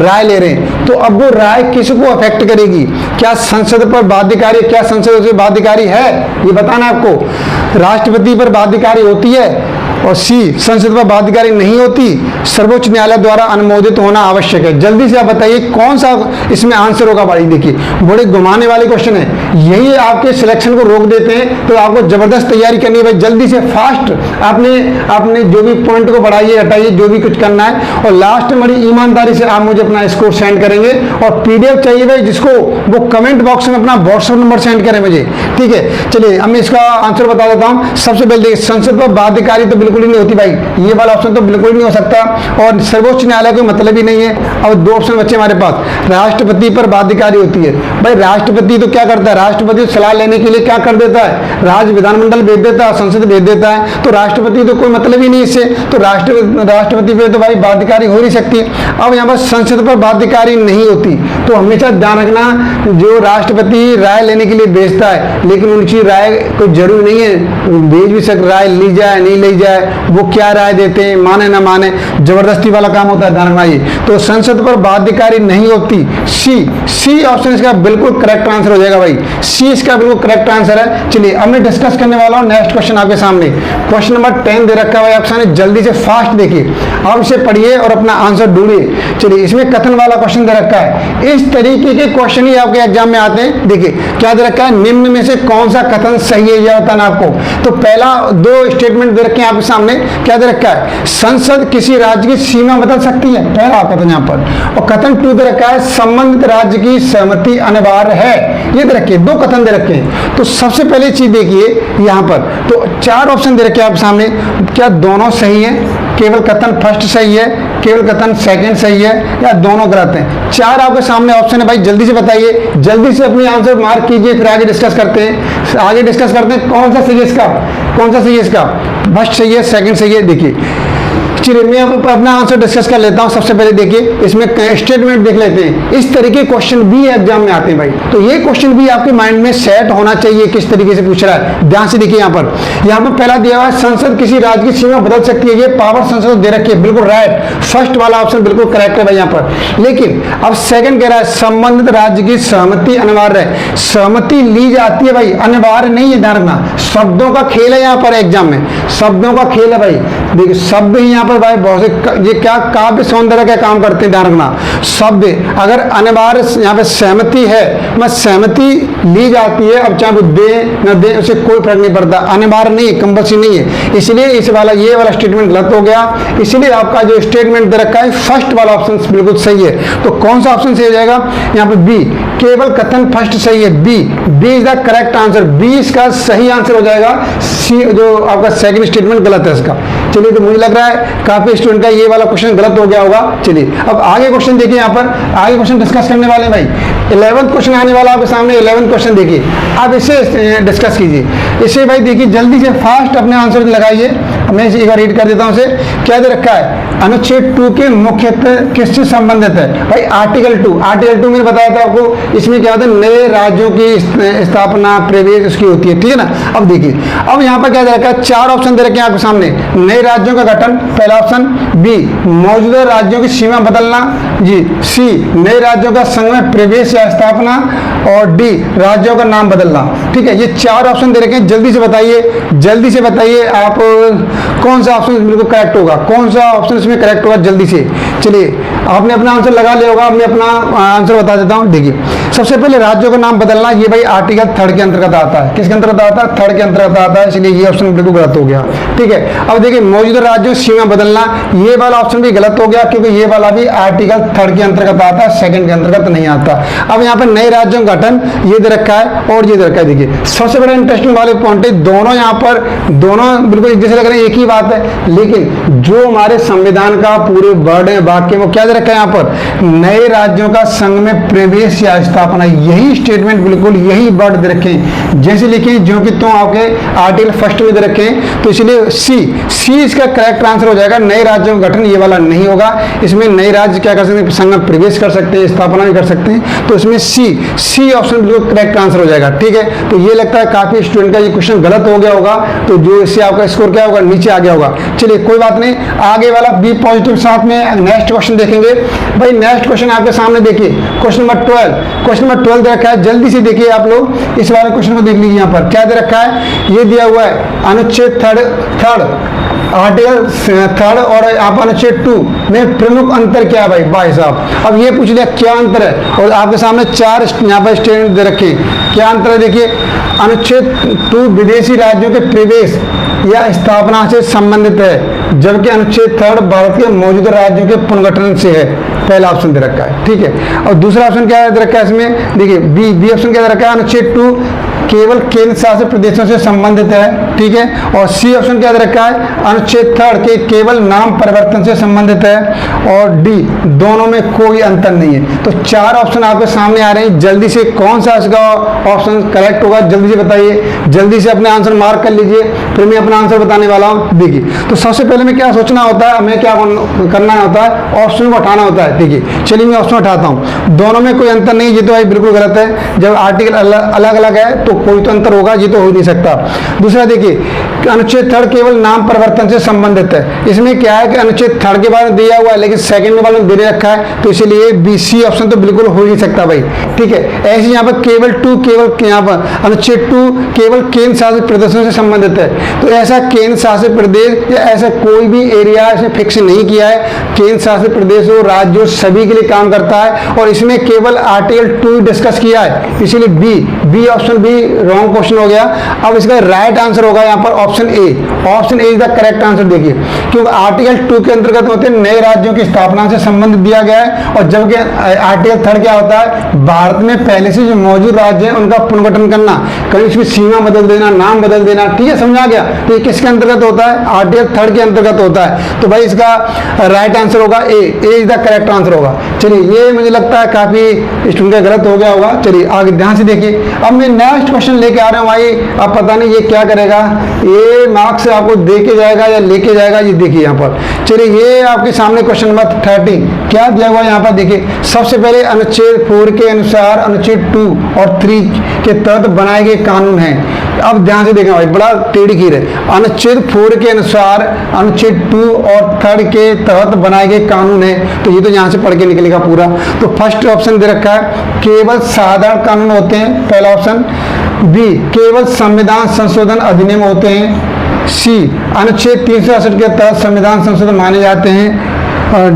राय ले रहे हैं, तो अब वो राय किसको अफेक्ट करेगी, क्या संसद पर बाध्यकारी, क्या संसद उसे बाध्यकारी है, ये बताना आपको। राष्ट्रपति पर बाध्यकारी होती है और सी संसद पर बाध्यकारी नहीं होती, सर्वोच्च न्यायालय द्वारा अनुमोदित होना आवश्यक है। जल्दी से आप बताइए कौन सा इसमें आंसर होगा। भाई देखिए बड़े घुमाने वाले क्वेश्चन है, यही आपके सिलेक्शन को रोक देते हैं, तो आपको जबरदस्त तैयारी करनी है भाई। जल्दी से फास्ट आपने जो भी पॉइंट को बढ़ाइए हटाइए, जो भी कुछ करना है, और लास्ट में बड़ी ईमानदारी से आप मुझे अपना स्कोर सेंड करेंगे। और पीडीएफ चाहिए भाई जिसको, वो कमेंट बॉक्स में अपना व्हाट्सएप नंबर सेंड करें मुझे, ठीक है। चलिए अब मैं इसका आंसर बता देता हूँ। सबसे पहले देखिए, संसद पर बाध्यकारी तो बिल्कुल बिल्कुल ही नहीं होती भाई, ये वाला ऑप्शन तो बिल्कुल नहीं हो सकता, और सर्वोच्च न्यायालय कोई मतलब ही नहीं है। अब दो ऑप्शन बच्चे हमारे पास, राष्ट्रपति पर बाध्यकारी होती है। भाई राष्ट्रपति तो क्या करता है, राष्ट्रपति सलाह लेने के लिए क्या कर देता है, राज्य विधानमंडल भेज देता है, संसद भेज देता है, तो राष्ट्रपति तो कोई मतलब ही नहीं इससे, तो राष्ट्रपति पे तो भाई बाध्यकारी हो नहीं सकती। अब यहाँ पर संसद पर बाध्यकारी नहीं होती, तो हमेशा ध्यान रखना, जो राष्ट्रपति राय लेने के लिए भेजता है, लेकिन उनकी राय कोई जरूरी नहीं है, भेज भी सकते, राय ली जाए नहीं ली जाए, वो क्या राय देते हैं, माने ना माने, जबरदस्ती वाला काम होता है, ध्यान रखना ये। तो संसद पर बाध्यकारी नहीं होती। सी ऑप्शन इसका बिल्कुल करेक्ट आंसर हो जाएगा भाई, सी इसका बिल्कुल करेक्ट आंसर है। चलिए अब मैं डिस्कस करने वाला हूँ नेक्स्ट क्वेश्चन आपके सामने, क्वेश्चन नंबर 10 दे रखा है भाई आपके सामने, जल्दी से फास्ट देखिए, आप इसे पढ़िए और अपना आंसर ढूंढिए। चलिए इसमें कथन वाला क्वेश्चन दे रखा है, इस तरीके के क्वेश्चन ही आपके एग्जाम में आते हैं। देखिए क्या दे रखा है, निम्न में से कौन सा कथन सही है यह बताना आपको। तो पहला दो स्टेटमेंट दे रखे हैं आपके सामने, क्या दे रखा है, संसद किसी राज्य की सीमा बदल सकती है, पहला कथन यहाँ पर। और कथन 2 दे रखा है, संबंधित राज्य की सहमति अनिवार्य है, ये दे रखे, दो कथन दे रखे हैं। तो सबसे पहले चीज देखिए यहाँ पर, तो 4 ऑप्शन दे रखे हैं आप सामने, क्या दोनों सही है, केवल कथन फर्स्ट सही है, केवल कथन सेकंड सही है, या दोनों गलत हैं। 4 आपके सामने ऑप्शन है भाई, जल्दी से बताइए, जल्दी से अपने आंसर मार्क कीजिए, फिर आगे डिस्कस करते हैं। आगे डिस्कस करते हैं कौन सा सही है इसका, कौन सा सही है इसका, फर्स्ट सही है, सेकंड सही है। देखिए चलिए मैं अपना आंसर डिस्कस कर लेता हूं। सबसे पहले देखिए इसमें स्टेटमेंट देख लेते हैं, इस तरीके क्वेश्चन भी एग्जाम में आते हैं भाई, तो ये क्वेश्चन भी आपके माइंड में सेट होना चाहिए, किस तरीके से पूछ रहा है। ध्यान से देखिए यहाँ पर पहला दिया हुआ है, संसद किसी राज्य की सीमा बदल सकती है, ये पावर संसद को दे रखी है, बिल्कुल राइट, फर्स्ट वाला ऑप्शन बिल्कुल करेक्ट है भाई यहाँ पर। लेकिन अब सेकंड कह रहा है, संबंधित राज्य की सहमति अनिवार्य है, सहमति ली जाती है भाई, अनिवार्य नहीं है, ध्यान रखना, शब्दों का खेल है यहाँ पर एग्जाम में, शब्दों का खेल है भाई। देखिए शब्द ही यहाँ पर भाई बहुत से, ये क्या काव्य सौंदर्य का काम करते हैं, ध्यान रखना। शब्द अगर अनिवार्य यहाँ पे सहमति है, मैं सहमति ली जाती है, अब चाहे वो दे न दे उसे कोई फर्क नहीं पड़ता, अनिवार्य नहीं है, कंपल्सरी नहीं है, इसलिए इस वाला ये वाला स्टेटमेंट गलत हो गया। इसलिए आपका जो स्टेटमेंट दे रखा है फर्स्ट वाला ऑप्शन बिल्कुल सही है। तो कौन सा ऑप्शन सही हो जाएगा यहाँ पे, बी, केवल कथन फर्स्ट सही है, B is the correct answer, B इसका सही आंसर हो जाएगा। सी जो आपका सेकंड स्टेटमेंट गलत है इसका। चलिए तो मुझे लग रहा है काफी स्टूडेंट का ये वाला क्वेश्चन गलत हो गया होगा। चलिए अब आगे क्वेश्चन देखिए, यहाँ पर आगे क्वेश्चन डिस्कस करने वाले भाई, 11th क्वेश्चन आने वाला आपके सामने, 11th क्वेश्चन देखिए, आप इसे डिस्कस कीजिए। इसे भाई देखिए जल्दी से फास्ट अपने आंसर लगाइए, मैं इसे एक बार रीड कर देता हूँ। उसे क्या दे रखा है, अनुच्छेद 2 के मुख्यतः किससे संबंधित है भाई, आर्टिकल 2। आर्टिकल 2 मैंने बताया था आपको, इसमें क्या होता है, नए राज्यों की स्थापना, प्रवेश उसकी होती है, ठीक है ना। अब देखिए अब यहाँ पर क्या दे रखा है, 4 ऑप्शन दे रखे हैं आपके सामने, नए राज्यों का गठन पहला ऑप्शन, बी मौजूदा राज्यों की सीमा बदलना, जी सी नए राज्यों का संघ में प्रवेश या स्थापना, और डी राज्यों का नाम बदलना। ठीक है, ये 4 ऑप्शन दे रखे हैं, जल्दी से बताइए, जल्दी से बताइए आप कौन सा ऑप्शन बिल्कुल करेक्ट होगा, कौन सा ऑप्शन इसमें करेक्ट होगा, जल्दी से। चलिए आपने अपना आंसर लगा लिया होगा, मैं अपना आंसर बता देता हूँ। देखिए सबसे पहले राज्यों का नाम बदलना, ये भाई आर्टिकल 3 के अंतर्गत आता है, किसके अंतर्गत आता है, 3 के अंतर्गत आता है, इसलिए ये ऑप्शन बिल्कुल गलत हो गया। ठीक है, अब देखिए मौजूदा राज्यों की सीमा बदलना, ये वाला ऑप्शन भी गलत हो गया, क्योंकि ये वाला भी आर्टिकल 3 के अंतर्गत आता है, सेकंड के अंतर्गत नहीं आता। अब यहाँ पर नए राज्यों का गठन ये दे रखा है और ये दे रखा है। देखिए सबसे बड़ा इंटरेस्टिंग वाले पॉइंट है, दोनों यहाँ पर दोनों बिल्कुल जैसे लग रहे हैं, एक ही बात है, लेकिन जो हमारे संविधान का पूरे वर्ड है, वाक्य, वो क्या दे रखा है यहाँ पर, नए राज्यों का संघ में प्रवेश या स्थापना, यही स्टेटमेंट बिल्कुल यही वर्ड दे रखे हैं, जैसे लिखे जो कि तुम आपके आर्टिकल फर्स्ट में दे रखे हैं। तो इसलिए सी इसका करेक्ट आंसर हो जाएगा, नए राज्यों का गठन ये वाला नहीं होगा, इसमें नए राज्य क्या कर सकते हैं, संघ में प्रवेश कर सकते हैं, स्थापना भी कर सकते हैं, तो इसमें सी ऑप्शन बिल्कुल करेक्ट आंसर हो जाएगा। ठीक है, तो ये लगता है काफी स्टूडेंट का ये क्वेश्चन गलत हो गया होगा, तो जो इससे आपका स्कोर क्या होगा, नीचे आ गया होगा। चलिए कोई बात नहीं, आगे वाला बी पॉजिटिव साथ में नेक्स्ट क्वेश्चन देखेंगे भाई। नेक्स्ट क्वेश्चन आपके सामने देखिए, क्वेश्चन नंबर 12 दे रखा है, जल्दी से देखिए आप लोग इस वाले क्वेश्चन को देख लीजिए। यहाँ पर क्या दे रखा है, ये दिया हुआ है अनुच्छेद 3 आर्टिकल 3 और आप अनुच्छेद 2 में प्रमुख अंतर क्या है भाई साहब। अब ये पूछ लिया क्या अंतर है, और आपके सामने 4 यहाँ पर स्टेटमेंट दे रखे, क्या अंतर है देखिए। अनुच्छेद 2 विदेशी राज्यों के प्रवेश या स्थापना से संबंधित है, जबकि अनुच्छेद 3 भारत के मौजूदा राज्यों के पुनर्गठन से है। पहला ऑप्शन दे रखा है, ठीक है। और दूसरा ऑप्शन क्या दे रखा है इसमें, देखिए बी ऑप्शन क्या दे रखा है, अनुच्छेद 2 केवल केंद्र शासित प्रदेशों से संबंधित है, ठीक है। और सी ऑप्शन क्या दे रखा है, अनुच्छेद 3 के केवल नाम परिवर्तन से संबंधित है। और डी दोनों में कोई अंतर नहीं है। तो 4 ऑप्शन आपके सामने आ रहे हैं, जल्दी से कौन सा इसका ऑप्शन करेक्ट होगा जल्दी से बताइए, जल्दी से अपने आंसर मार्क कर लीजिए, फिर मैं अपना आंसर बताने वाला हूँ। देखिए तो सबसे पहले में क्या सोचना होता है, हमें क्या करना होता है, ऑप्शन को उठाना होता है। देखिए चलिए मैं ऑप्शन उठाता हूँ, दोनों में कोई अंतर नहीं, ये तो भाई बिल्कुल गलत है। जब आर्टिकल अलग अलग है तो कोई तो अंतर होगा, ये तो हो ही नहीं सकता। दूसरा देखिए अनुच्छेद 3 केवल नाम परिवर्तन से संबंधित है, इसमें क्या है कि अनुच्छेद 3 के बारे में दिया हुआ है लेकिन सेकंड में वाले में दे रखा है, तो इसीलिए बी सी ऑप्शन तो बिल्कुल हो ही नहीं सकता भाई, ठीक है। ऐसे यहाँ पर केवल यहाँ पर अनुच्छेद 2 केवल केंद्र शासित प्रदेशों से संबंधित है, तो ऐसा केंद्र शासित प्रदेश या ऐसा कोई भी एरिया इसमें फिक्स नहीं किया है, केंद्र शासित प्रदेश हो राज्य हो सभी के लिए काम करता है। और इसमें केवल आर्टिकल 2 डिस्कस किया है, इसीलिए बी ऑप्शन भी रॉन्ग क्वेश्चन हो गया। अब इसका राइट आंसर होगा यहाँ पर option A is the correct answer. देखिए क्योंकि आर्टिकल 2 के अंतर्गत होते हैं नए राज्यों की स्थापना से संबंधित दिया गया है, और जबकि आर्टिकल 3 क्या होता है, भारत में पहले से जो मौजूद राज्य है उनका पुनर्गठन करना, कहीं उसकी सीमा बदल देना, नाम बदल देना, ठीक है, समझा गया। तो ये किसके अंतर्गत होता है, आर्टिकल 3 के अंतर्गत होता है। तो भाई इसका राइट आंसर होगा ए इज द करेक्ट आंसर होगा। चलिए ये मुझे लगता है काफी स्टूडेंट का गलत हो गया होगा। चलिए आगे ध्यान से देखिए, अब मैं नेक्स्ट क्वेश्चन लेके आ रहा हूँ भाई। अब पता नहीं ये क्या करेगा, ये मार्क्स आपको दे के जाएगा या लेके जाएगा, ये देखिए यहाँ पर। चलिए ये आपके सामने क्वेश्चन नंबर 13 क्या दिया हुआ है यहाँ पर देखिए। सबसे पहले अनुच्छेद 4 के अनुसार अनुच्छेद 2 और 3 के तहत बनाए गए कानून हैं। अब ध्यान से देखना भाई, बड़ा टेढ़ी खीर है। अनुच्छेद 4 के अनुसार अनुच्छेद 2 और 3 के तहत बनाए गए कानून है, तो ये तो यहाँ से पढ़ के निकलेगा पूरा। तो फर्स्ट ऑप्शन दे रखा है केवल साधारण कानून होते हैं, पहला ऑप्शन। बी केवल संविधान संशोधन अधिनियम होते हैं। सी अनुच्छेद 368 के तहत संविधान संशोधन माने जाते हैं।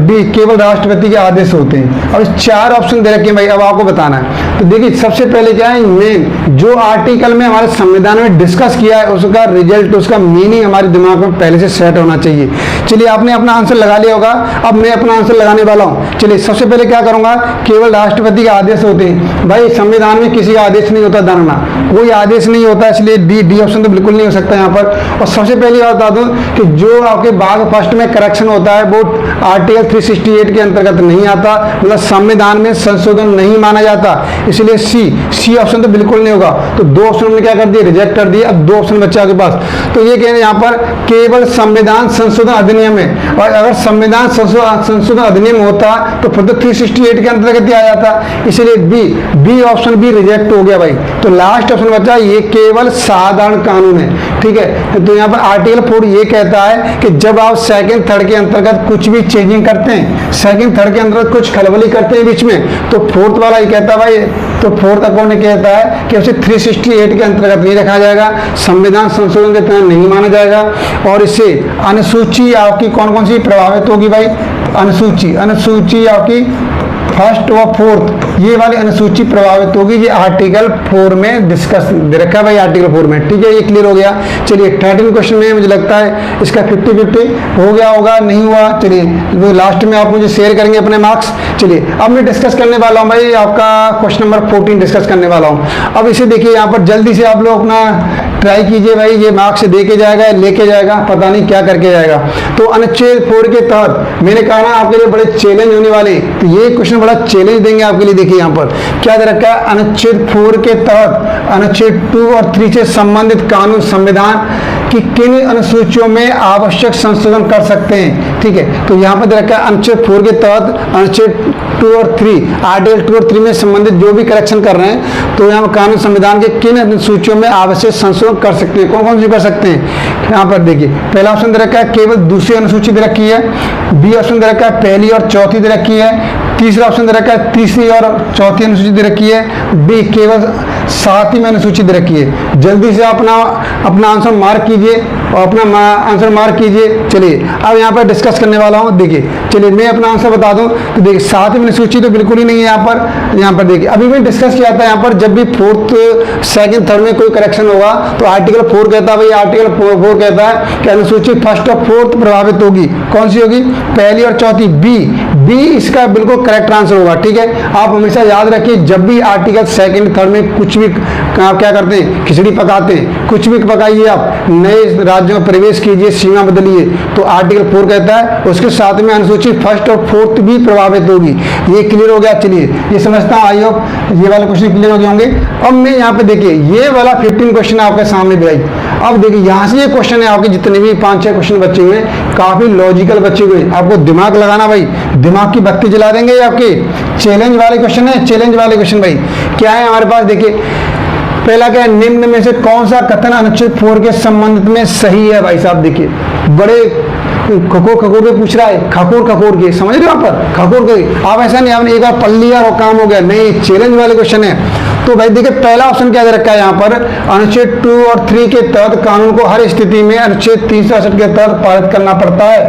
डी केवल राष्ट्रपति के आदेश होते हैं। अब 4 ऑप्शन दे रखे हैं भाई, अब आपको बताना है। तो देखिए सबसे पहले क्या है, मेन जो आर्टिकल में हमारे संविधान में डिस्कस किया है उसका रिजल्ट, उसका मीनिंग हमारे दिमाग में पहले से सेट होना चाहिए। चलिए आपने अपना आंसर लगा लिया होगा, अब मैं अपना आंसर लगाने वाला हूँ। चलिए सबसे पहले क्या करूंगा, केवल राष्ट्रपति के आदेश होते हैं। भाई संविधान में किसी का आदेश नहीं होता, दाना कोई आदेश नहीं होता, इसलिए डी ऑप्शन तो बिल्कुल नहीं हो सकता यहाँ पर। और सबसे पहली बात बता दूं कि जो आपके भाग फर्स्ट में करेक्शन होता है वो आर्टिकल 368 के अंतर्गत नहीं आता, मतलब संविधान में संशोधन नहीं माना जाता, इसलिए सी ऑप्शन तो बिल्कुल नहीं होगा। तो 2 ऑप्शन हमने क्या कर दिए, रिजेक्ट कर दिए। अब 2 ऑप्शन बच्चा के पास, तो ये कह रहे हैं यहाँ पर केवल संविधान संशोधन अधिनियम है, और अगर संविधान संशोधन अधिनियम होता तो फिर तो 368 के अंतर्गत ही आ जाता, इसलिए बी ऑप्शन भी रिजेक्ट हो गया भाई। तो लास्ट ऑप्शन बचा, ये केवल साधारण कानून है, ठीक है। तो यहाँ पर आर्टिकल 4 ये कहता है कि जब आप सेकंड थर्ड के अंतर्गत कुछ भी चेंजिंग करते हैं, सेकंड थर्ड के अंतर्गत कुछ खलबली करते हैं बीच में, तो फोर्थ वाला ये कहता है भाई, तो फोर्थ अकाउंट कहता है कि उसे 368 के अंतर्गत नहीं रखा जाएगा, संविधान संशोधन के तहत नहीं माना जाएगा, और इससे अनुसूची आपकी कौन कौन सी प्रभावित होगी भाई, अनुसूची आपकी फर्स्ट व फोर्थ ये वाली अनुसूची प्रभावित होगी। ये आर्टिकल 4 में डिस्कस दे रखा है भाई, आर्टिकल 4 में, ठीक है। ये क्लियर हो गया। चलिए 13 क्वेश्चन में मुझे लगता है इसका 50-50 हो गया होगा, नहीं हुआ चलिए लास्ट में आप मुझे शेयर करेंगे अपने मार्क्स। चलिए अब मैं डिस्कस करने वाला हूँ भाई, आपका क्वेश्चन नंबर 14 डिस्कस करने वाला हूँ। अब इसे देखिए यहाँ पर जल्दी से आप लोग अपना ट्राई कीजिए भाई, ये मार्क्स दे के जाएगा लेके जाएगा, पता नहीं क्या करके जाएगा। तो अनुच्छेद 4 के तहत मैंने कहा ना आपके लिए बड़े चैलेंज होने वाले, तो ये क्वेश्चन बड़ा चैलेंज देंगे आपके लिए। देखिए यहाँ पर क्या दे रखा है, अनुच्छेद 4 के तहत अनुच्छेद 2 और 3 से संबंधित कानून संविधान की किन अनुसूचियों में आवश्यक संशोधन कर सकते हैं, ठीक है। तो यहाँ पर दे रखा है अनुच्छेद 4 के तहत अनुच्छेद 2 और 3 आर्टिकल 2 और 3 में संबंधित जो भी करेक्शन कर रहे हैं, तो यहाँ पर कानून संविधान के किन अनुसूचियों में आवश्यक संशोधन कर सकते हैं, कौन कौन सी कर सकते हैं। यहाँ पर देखिए पहला ऑप्शन दे रखा है केवल दूसरी अनुसूची दे रखी है, बी ऑप्शन दे रखा है पहली और चौथी दे रखी है, तीसरा ऑप्शन दे रखा है तीसरी और चौथी अनुसूची दे रखी है, डी केवल 7वीं अनुसूची दे रखी है। जल्दी से अपना आंसर मार्क कीजिए और अपना आंसर मार्क कीजिए। चलिए अब यहाँ पर डिस्कस करने वाला हूँ। देखिए चलिए मैं अपना आंसर बता दूं, तो देखिए 7वीं अनुसूची तो बिल्कुल ही नहीं है यहाँ पर देखिए अभी मैं डिस्कस किया था यहाँ पर, जब भी 4th, 2nd, 3rd में कोई करेक्शन होगा तो आर्टिकल 4 कहता है भाई, आर्टिकल 4 कहता है कि अनुसूची 1st और 4th प्रभावित होगी। कौन सी होगी, पहली और चौथी। बी इसका बिल्कुल करेक्ट आंसर होगा। ठीक है, आप हमेशा याद रखिए, जब भी आर्टिकल सेकंड थर्ड में कुछ भी आप क्या करते हैं, खिचड़ी पकाते हैं, कुछ भी पकाइए, आप नए राज्यों में प्रवेश कीजिए, सीमा बदलिए, तो आर्टिकल 4 कहता है उसके साथ में अनुसूची फर्स्ट और फोर्थ भी प्रभावित होगी। ये क्लियर हो गया। चलिए, ये समझता हूँ, आई होप ये वाले क्वेश्चन क्लियर हो गए होंगे। अब मैं यहाँ पे देखिए, ये वाला 15 क्वेश्चन आपके सामने भी आई। अब देखिए, यहाँ से ये क्वेश्चन है, आपके जितने भी 5-6 क्वेश्चन बचे हुए हैं, काफी लॉजिकल बचे हुए। आपको दिमाग लगाना भाई, दिमाग की बत्ती जला देंगे आपके। चैलेंज वाले क्वेश्चन है, चैलेंज वाले क्वेश्चन भाई। क्या है हमारे पास, देखिए पहला क्या है, निम्न में से कौन सा कथन अनुच्छेद 4 के संबंध में सही है। भाई साहब देखिए, बड़े खकोर के पूछ रहा है, खकोर के, समझ रहे हो आप पर, खकोर के। आप ऐसा नहीं, आपने एक बार पढ़ लिया और काम हो गया, नहीं, चैलेंज वाले क्वेश्चन है। तो भाई देखिए, पहला ऑप्शन क्या दे रखा है यहाँ पर, अनुच्छेद 2 और 3 के तहत कानून को हर स्थिति में अनुच्छेद 368 के तहत पारित करना पड़ता है।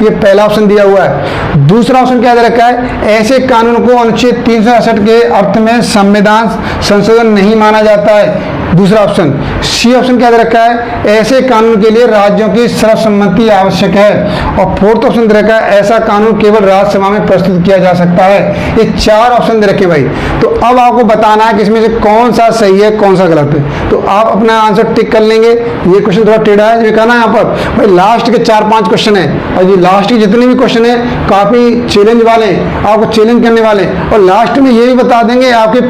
ये पहला ऑप्शन दिया हुआ है। दूसरा ऑप्शन क्या दे रखा है, ऐसे कानून को अनुच्छेद 368 के अर्थ में संविधान संशोधन नहीं माना जाता है। दूसरा ऑप्शन। सी ऑप्शन क्या दे रखा है, ऐसे कानून के लिए राज्यों की सर्वसम्मति आवश्यक है। और फोर्थ ऑप्शन दे रखा है, ऐसा कानून केवल राज्यसभा में प्रस्तुत किया जा सकता है। ये 4 ऑप्शन दे रखे भाई। तो अब आपको बताना है कि इसमें से कौन सा सही है, कौन सा गलत है। तो आप अपना आंसर टिक कर लेंगे। ये क्वेश्चन थोड़ा टेढ़ा है, ये कहना है यहाँ पर भाई, लास्ट के 4-5 क्वेश्चन है, और ये लास्ट के जितने भी क्वेश्चन है काफी चैलेंज वाले हैं, आपको चैलेंज करने वाले हैं। और लास्ट में ये भी बता देंगे आपकी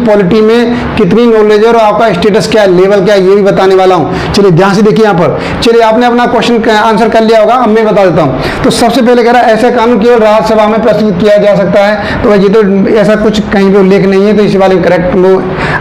पॉलिटी में कितनी नॉलेज है और आपका स्टेटस क्या है, लेवल क्या है, ये भी बताने वाला हूँ। चलिए ध्यान से देखिए यहाँ पर। चलिए, आपने अपना क्वेश्चन आंसर कर लिया होगा, अब मैं बता देता हूँ। तो सबसे पहले कह रहा है, ऐसा कानून केवल राज्यसभा में प्रस्तुत किया जा सकता है। तो ये तो ऐसा कुछ कहीं पे उल्लेख नहीं है, तो इस वाले करेक्ट वो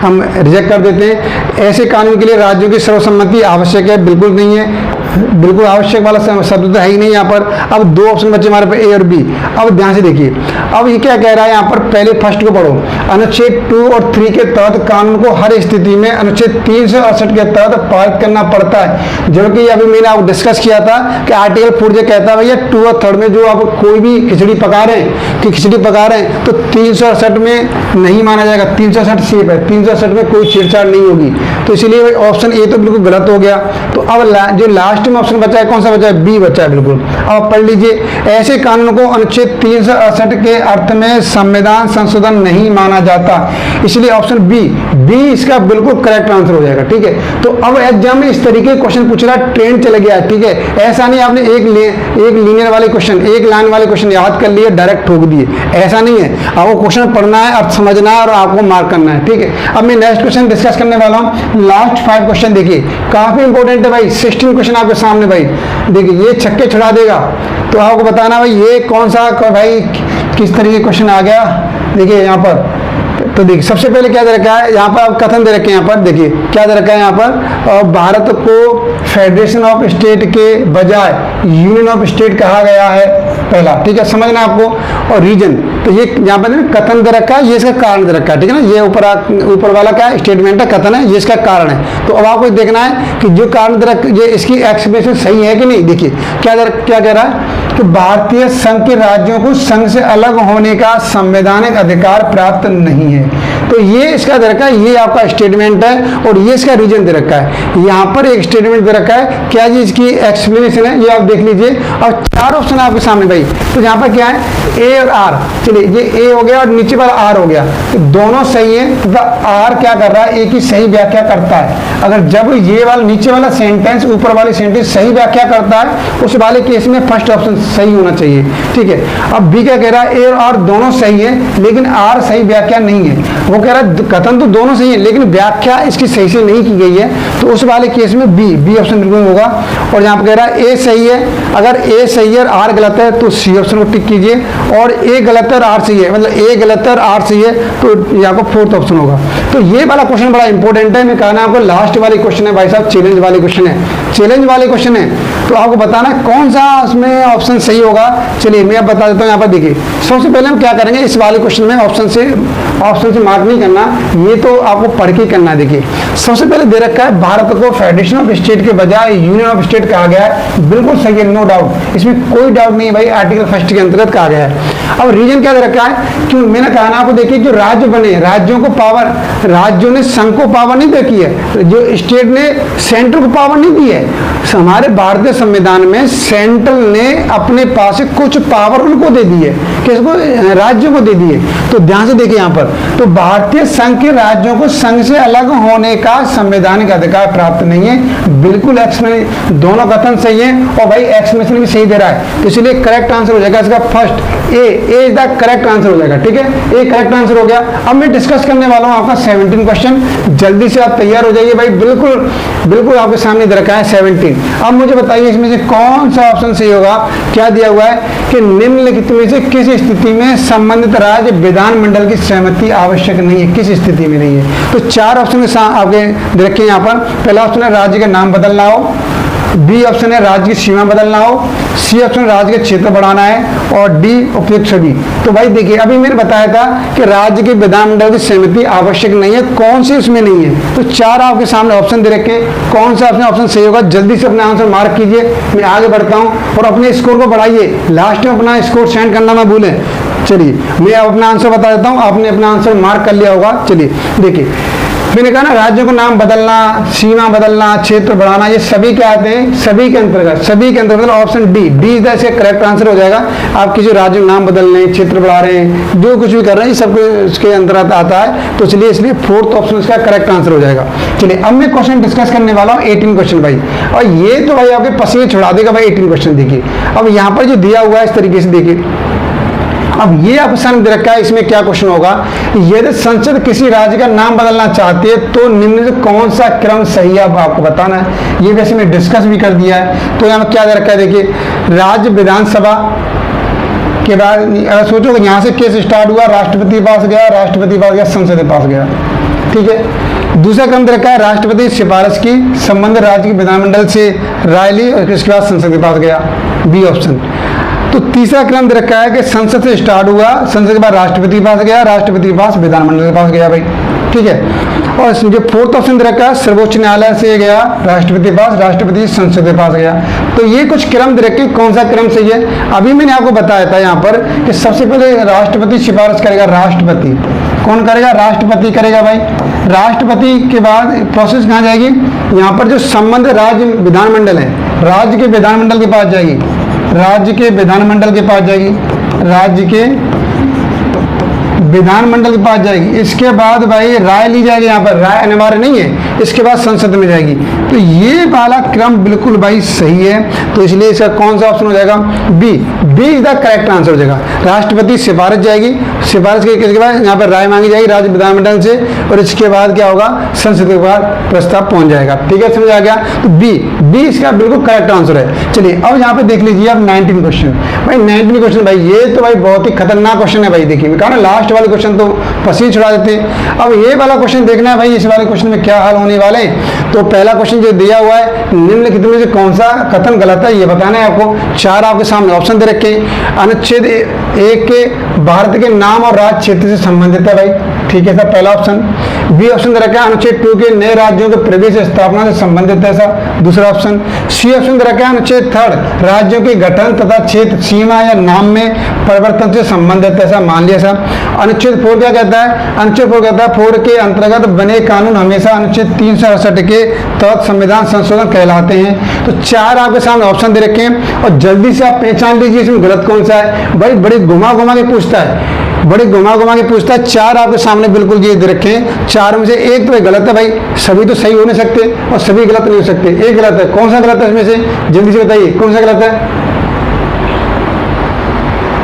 हम रिजेक्ट कर देते हैं। ऐसे कानून के लिए राज्यों की सर्वसम्मति आवश्यक है, बिल्कुल नहीं है, बिल्कुल आवश्यक वाला शब्द तो है ही नहीं यहाँ पर। अब 2 ऑप्शन बचे हमारे पे, ए और बी। अब ध्यान से देखिए, अब ये क्या कह रहा है यहाँ पर, पहले फर्स्ट को पढ़ो। अनुच्छेद 2 और 3 के तहत कानून को हर स्थिति में अनुच्छेद 368 के तहत पारित करना पड़ता है। जबकि अभी मैंने आपको डिस्कस किया था कि आर्टिकल 4 जो कहता है भैया 2 और 3 में जो आप कोई भी खिचड़ी पका रहे हैं तो 368 में नहीं माना जाएगा। 368 सेफ है, 368 में कोई छेड़छाड़ नहीं होगी। तो इसलिए ऑप्शन ए तो बिल्कुल गलत हो गया। तो अब जो लास्ट में ऑप्शन बचा है, कौन सा बचा है, बी बचा है बिल्कुल। अब पढ़ लीजिए, ऐसे कानून को अनुच्छेद 368 के अर्थ में संविधान संशोधन नहीं माना जाता, इसलिए ऑप्शन बी इसका बिल्कुल करेक्ट आंसर हो जाएगा। ठीक है, तो अब एग्जाम में इस तरीके क्वेश्चन पूछ रहा है, ट्रेंड चल गया है। ठीक है, ऐसा नहीं आपने एक लीनियर वाले क्वेश्चन, एक लाइन वाले क्वेश्चन याद कर लिए, डायरेक्ट ठोक दिए, ऐसा नहीं है। आपको क्वेश्चन पढ़ना है, अर्थ समझना है और आपको मार्क करना है। ठीक है, अब मैं नेक्स्ट क्वेश्चन डिस्कस करने वाला हूँ। लास्ट 5 क्वेश्चन देखिए, काफी इंपॉर्टेंट है भाई। 16 क्वेश्चन आपके सामने भाई, देखिए ये छक्के छुड़ा देगा। तो आपको बताना भाई, ये कौन सा भाई किस तरीके क्वेश्चन आ गया। देखिए यहाँ पर, तो देखिए सबसे पहले क्या दे रखा है यहाँ पर, आप कथन दे रखे हैं यहाँ पर। देखिए क्या दे रखा है यहाँ पर, भारत को फेडरेशन ऑफ स्टेट के बजाय यूनियन ऑफ स्टेट कहा गया है, पहला। ठीक है, समझना आपको। और रीजन, तो ये यहाँ पर कथन दे रखा है, ये इसका कारण दे रखा है। ठीक है ना, ये ऊपर वाला क्या स्टेटमेंट है, कथन है, ये इसका कारण है। तो अब आपको देखना है कि जो कारण दे रखा, ये इसकी एक्सप्रेशन सही है कि नहीं। देखिए क्या कह रहा है कि भारतीय संघ के राज्यों को संघ से अलग होने का संवैधानिक अधिकार प्राप्त नहीं है। तो ये इसका दे रखा है, ये आपका स्टेटमेंट है और ये इसका रीजन दे रखा है। यहाँ पर एक स्टेटमेंट दे रखा है, क्या जी इसकी एक्सप्लेनेशन है, ये आप देख लीजिए। और 4 ऑप्शन आपके सामने भाई। तो यहाँ पर क्या है, ए और आर। चलिए, ये ए हो गया और नीचे वाला आर हो गया, तो दोनों सही है। तो आर क्या कर रहा है, ए की सही व्याख्या करता है। अगर जब ये वाला नीचे वाला सेंटेंस ऊपर वाली सेंटेंस सही व्याख्या करता है, उस वाले केस में फर्स्ट ऑप्शन सही होना चाहिए। ठीक है, अब बी क्या कह रहा है, ए और आर दोनों सही है, लेकिन आर सही व्याख्या नहीं है। वो कह रहा है कथन तो दोनों सही है, लेकिन व्याख्या इसकी सही से नहीं की गई है। तो उस वाले केस में बी ऑप्शन बिल्कुल होगा। और यहाँ पर कह रहा है ए सही है, अगर ए सही है और आर गलत है तो सी ऑप्शन को टिक कीजिए। और ए गलत है और आर सही है, मतलब ए गलत है और आर सही है, तो यहाँ पर फोर्थ ऑप्शन होगा। तो ये वाला क्वेश्चन बड़ा इंपॉर्टेंट है। मैं कहना आपको लास्ट वाले क्वेश्चन है भाई साहब, चैलेंज वाले क्वेश्चन है, चैलेंज वाले क्वेश्चन है। तो आपको बताना है कौन सा उसमें ऑप्शन सही होगा। चलिए मैं अब बता देता हूँ। यहाँ पर देखिए, सबसे पहले हम क्या करेंगे, इस वाले क्वेश्चन में ऑप्शन से मार्क नहीं करना, ये तो आपको पढ़ के करना है। देखिए सबसे पहले दे रखा है, भारत को फेडरेशन ऑफ स्टेट के बजाय यूनियन ऑफ स्टेट कहा गया है, बिल्कुल सही है, नो डाउट, इसमें कोई डाउट नहीं है भाई, आर्टिकल 1 के अंतर्गत कहा गया है। अब रीजन क्या दे रखा है, क्यों मैंने कहा ना आपको, देखिए जो राज्य बने, राज्यों को पावर, राज्यों ने संघ को पावर नहीं देखी है, जो स्टेट ने सेंट्रल को पावर नहीं दी है। हमारे भारतीय संविधान में सेंट्रल ने अपने पास से कुछ पावर उनको दे दी है कि किसको, राज्यों को दे दिए। तो ध्यान से देखिए यहाँ पर, तो भारतीय संघ के राज्यों को संघ से अलग होने का संवैधानिक अधिकार प्राप्त नहीं है। बिल्कुल एक्सप्लेनेशन, दोनों कथन सही है और भाई एक्सप्लेनेशन भी सही दे रहा है, तो इसलिए करेक्ट आंसर हो जाएगा इसका first, A is the correct answer हो जाएगा। ठीक है, ए करेक्ट आंसर हो गया। अब मैं डिस्कस करने वाला हूँ आपका 17 क्वेश्चन, जल्दी से आप तैयार हो जाइए भाई, बिल्कुल बिल्कुल आपके सामने दे रखा है 17। अब मुझे बताइए इसमें से कौन सा ऑप्शन सही होगा। क्या दिया हुआ है कि निम्नलिखित में से किस स्थिति में संबंधित राज्य विधानमंडल की सहमति आवश्यक नहीं है, किस स्थिति में नहीं है। तो 4 ऑप्शन आपके दे रखे हैं यहाँ पर। पहला ऑप्शन है राज्य का नाम बदलना हो, बी ऑप्शन है राज्य की सीमा बदलना हो, सी ऑप्शन राज्य का क्षेत्र बढ़ाना है और डी उपयुक्त सभी। तो भाई देखिए अभी मैंने बताया था कि राज्य के विधानमंडल की सहमति आवश्यक नहीं है, कौन से उसमें नहीं है। तो 4 आपके सामने ऑप्शन दे रखे, कौन सा ऑप्शन सही होगा, जल्दी से अपना आंसर मार्क कीजिए। मैं आगे बढ़ता हूँ और अपने स्कोर को बढ़ाइए, लास्ट में अपना स्कोर सेंड करना ना भूलें। चलिए मैं अपना आंसर बता देता हूँ, आपने अपना आंसर मार्क कर लिया होगा। चलिए देखिए, मैंने कहा ना राज्यों को नाम बदलना, सीमा बदलना, क्षेत्र बढ़ाना, ये सभी क्या आते हैं, सभी के अंतर्गत ऑप्शन डी इज द इसका करेक्ट आंसर हो जाएगा। आप किसी राज्य का नाम बदल रहे हैं, क्षेत्र बढ़ा रहे हैं, जो कुछ भी कर रहे हैं, सब इसके अंतर्गत आता है। तो चलिए इसलिए 4th ऑप्शन इसका करेक्ट आंसर हो जाएगा। चलिए अब मैं क्वेश्चन डिस्कस करने वाला हूँ 18 क्वेश्चन भाई, और ये तो भाई आपके पसीने छुड़ा देगा भाई। 18 क्वेश्चन देखिए, अब यहाँ पर जो दिया हुआ है इस तरीके से देखिए, अब ये ऑप्शन दे रखा है, इसमें क्या क्वेश्चन होगा, यदि संसद किसी राज्य का नाम बदलना चाहती है तो निम्न से कौन सा क्रम सही है, अब आपको बताना है। ये वैसे मैं डिस्कस भी कर दिया है। तो यहाँ क्या दे रखा है देखिए, राज्य विधानसभा के बाद अगर सोचो कि यहाँ से केस स्टार्ट हुआ, राष्ट्रपति के पास गया, राष्ट्रपति के पास गया, संसद के पास गया। ठीक है, दूसरा क्रम दे रखा है, राष्ट्रपति सिफारिश की, संबंधित राज्य के विधानमंडल से राय ली और इसके बाद संसद के पास गया, बी ऑप्शन। तो तीसरा क्रम दे रखा है कि संसद से स्टार्ट हुआ, संसद के बाद राष्ट्रपति के पास गया, राष्ट्रपति के पास विधानमंडल के पास गया भाई। ठीक है, और जो 4th ऑप्शन दे रखा है, सर्वोच्च न्यायालय से गया राष्ट्रपति के पास, राष्ट्रपति संसद के पास गया। तो ये कुछ क्रम दे रखे, कौन सा क्रम सही है। अभी मैंने आपको बताया था यहाँ पर कि सबसे पहले राष्ट्रपति सिफारिश करेगा, राष्ट्रपति कौन करेगा, राष्ट्रपति करेगा भाई। राष्ट्रपति के बाद प्रोसेस कहाँ जाएगी, यहाँ पर जो संबंधित राज्य विधानमंडल है, राज्य के विधानमंडल के पास जाएगी, राज्य के विधानमंडल के पास जाएगी, राज्य के विधानमंडल के पास जाएगी। इसके बाद भाई राय ली जाएगी, यहाँ पर राय अनिवार्य नहीं है, इसके बाद संसद में जाएगी। तो ये वाला क्रम बिल्कुल भाई सही है। तो इसलिए इसका कौन सा ऑप्शन हो जाएगा, B is the correct answer हो जाएगा। राष्ट्रपति सिफारिश जाएगी, सिफारिश के बाद यहाँ पर राय मांगी जाएगी राज्य विधानमंडल से, और इसके बाद क्या होगा, संसद के बाद प्रस्ताव पहुंच जाएगा। ठीक है, समझ आ गया। तो बी इसका बिल्कुल करेक्ट आंसर है। चलिए अब यहाँ पे देख लीजिए आप 19 क्वेश्चन भाई, 19 क्वेश्चन भाई, ये तो भाई बहुत ही खतरनाक क्वेश्चन है भाई। देखिए कहा ना लास्ट वाले क्वेश्चन तो पसीने छुड़ा देते हैं। अब ये वाला क्वेश्चन देखना है भाई, इस वाले क्वेश्चन में क्या हाल होने वाले हैं। तो पहला क्वेश्चन जो दिया हुआ है, निम्नलिखित में से कौन सा कथन गलत है, ये बताना है आपको। 4 आपके सामने ऑप्शन दे रखे हैं। अनुच्छेद 1 के भारत के नाम और राज्य क्षेत्र से संबंधित है भाई। ठीक है सर, पहला ऑप्शन। बी ऑप्शन दे रखा है अनुच्छेद 2 के नए राज्यों के प्रवेश स्थापना से संबंधित है सर, दूसरा ऑप्शन। सी ऑप्शन दे रखा है अनुच्छेद 3 राज्यों के गठन तथा क्षेत्र सीमा या नाम में परिवर्तन से संबंधित है सर, मान लिया सर। अनुच्छेद 4 क्या कहता है, अनुच्छेद 4 कहता है 4 के अंतर्गत बने कानून हमेशा अनुच्छेद 368 के तहत संविधान संशोधन कहलाते हैं। तो 4 आपके सामने ऑप्शन दे रखे हैं और जल्दी से आप पहचान लीजिए इसमें गलत कौन सा है। भाई बड़ी घुमा घुमा के पूछता है, बड़े घुमा घुमा के पूछता है। 4 आपके सामने बिल्कुल ये दे रखे हैं, 4 में से एक तो गलत है भाई, सभी तो सही हो नहीं सकते और सभी गलत नहीं हो सकते, एक गलत है। कौन सा गलत है इसमें से, जल्दी से बताइए कौन सा गलत है,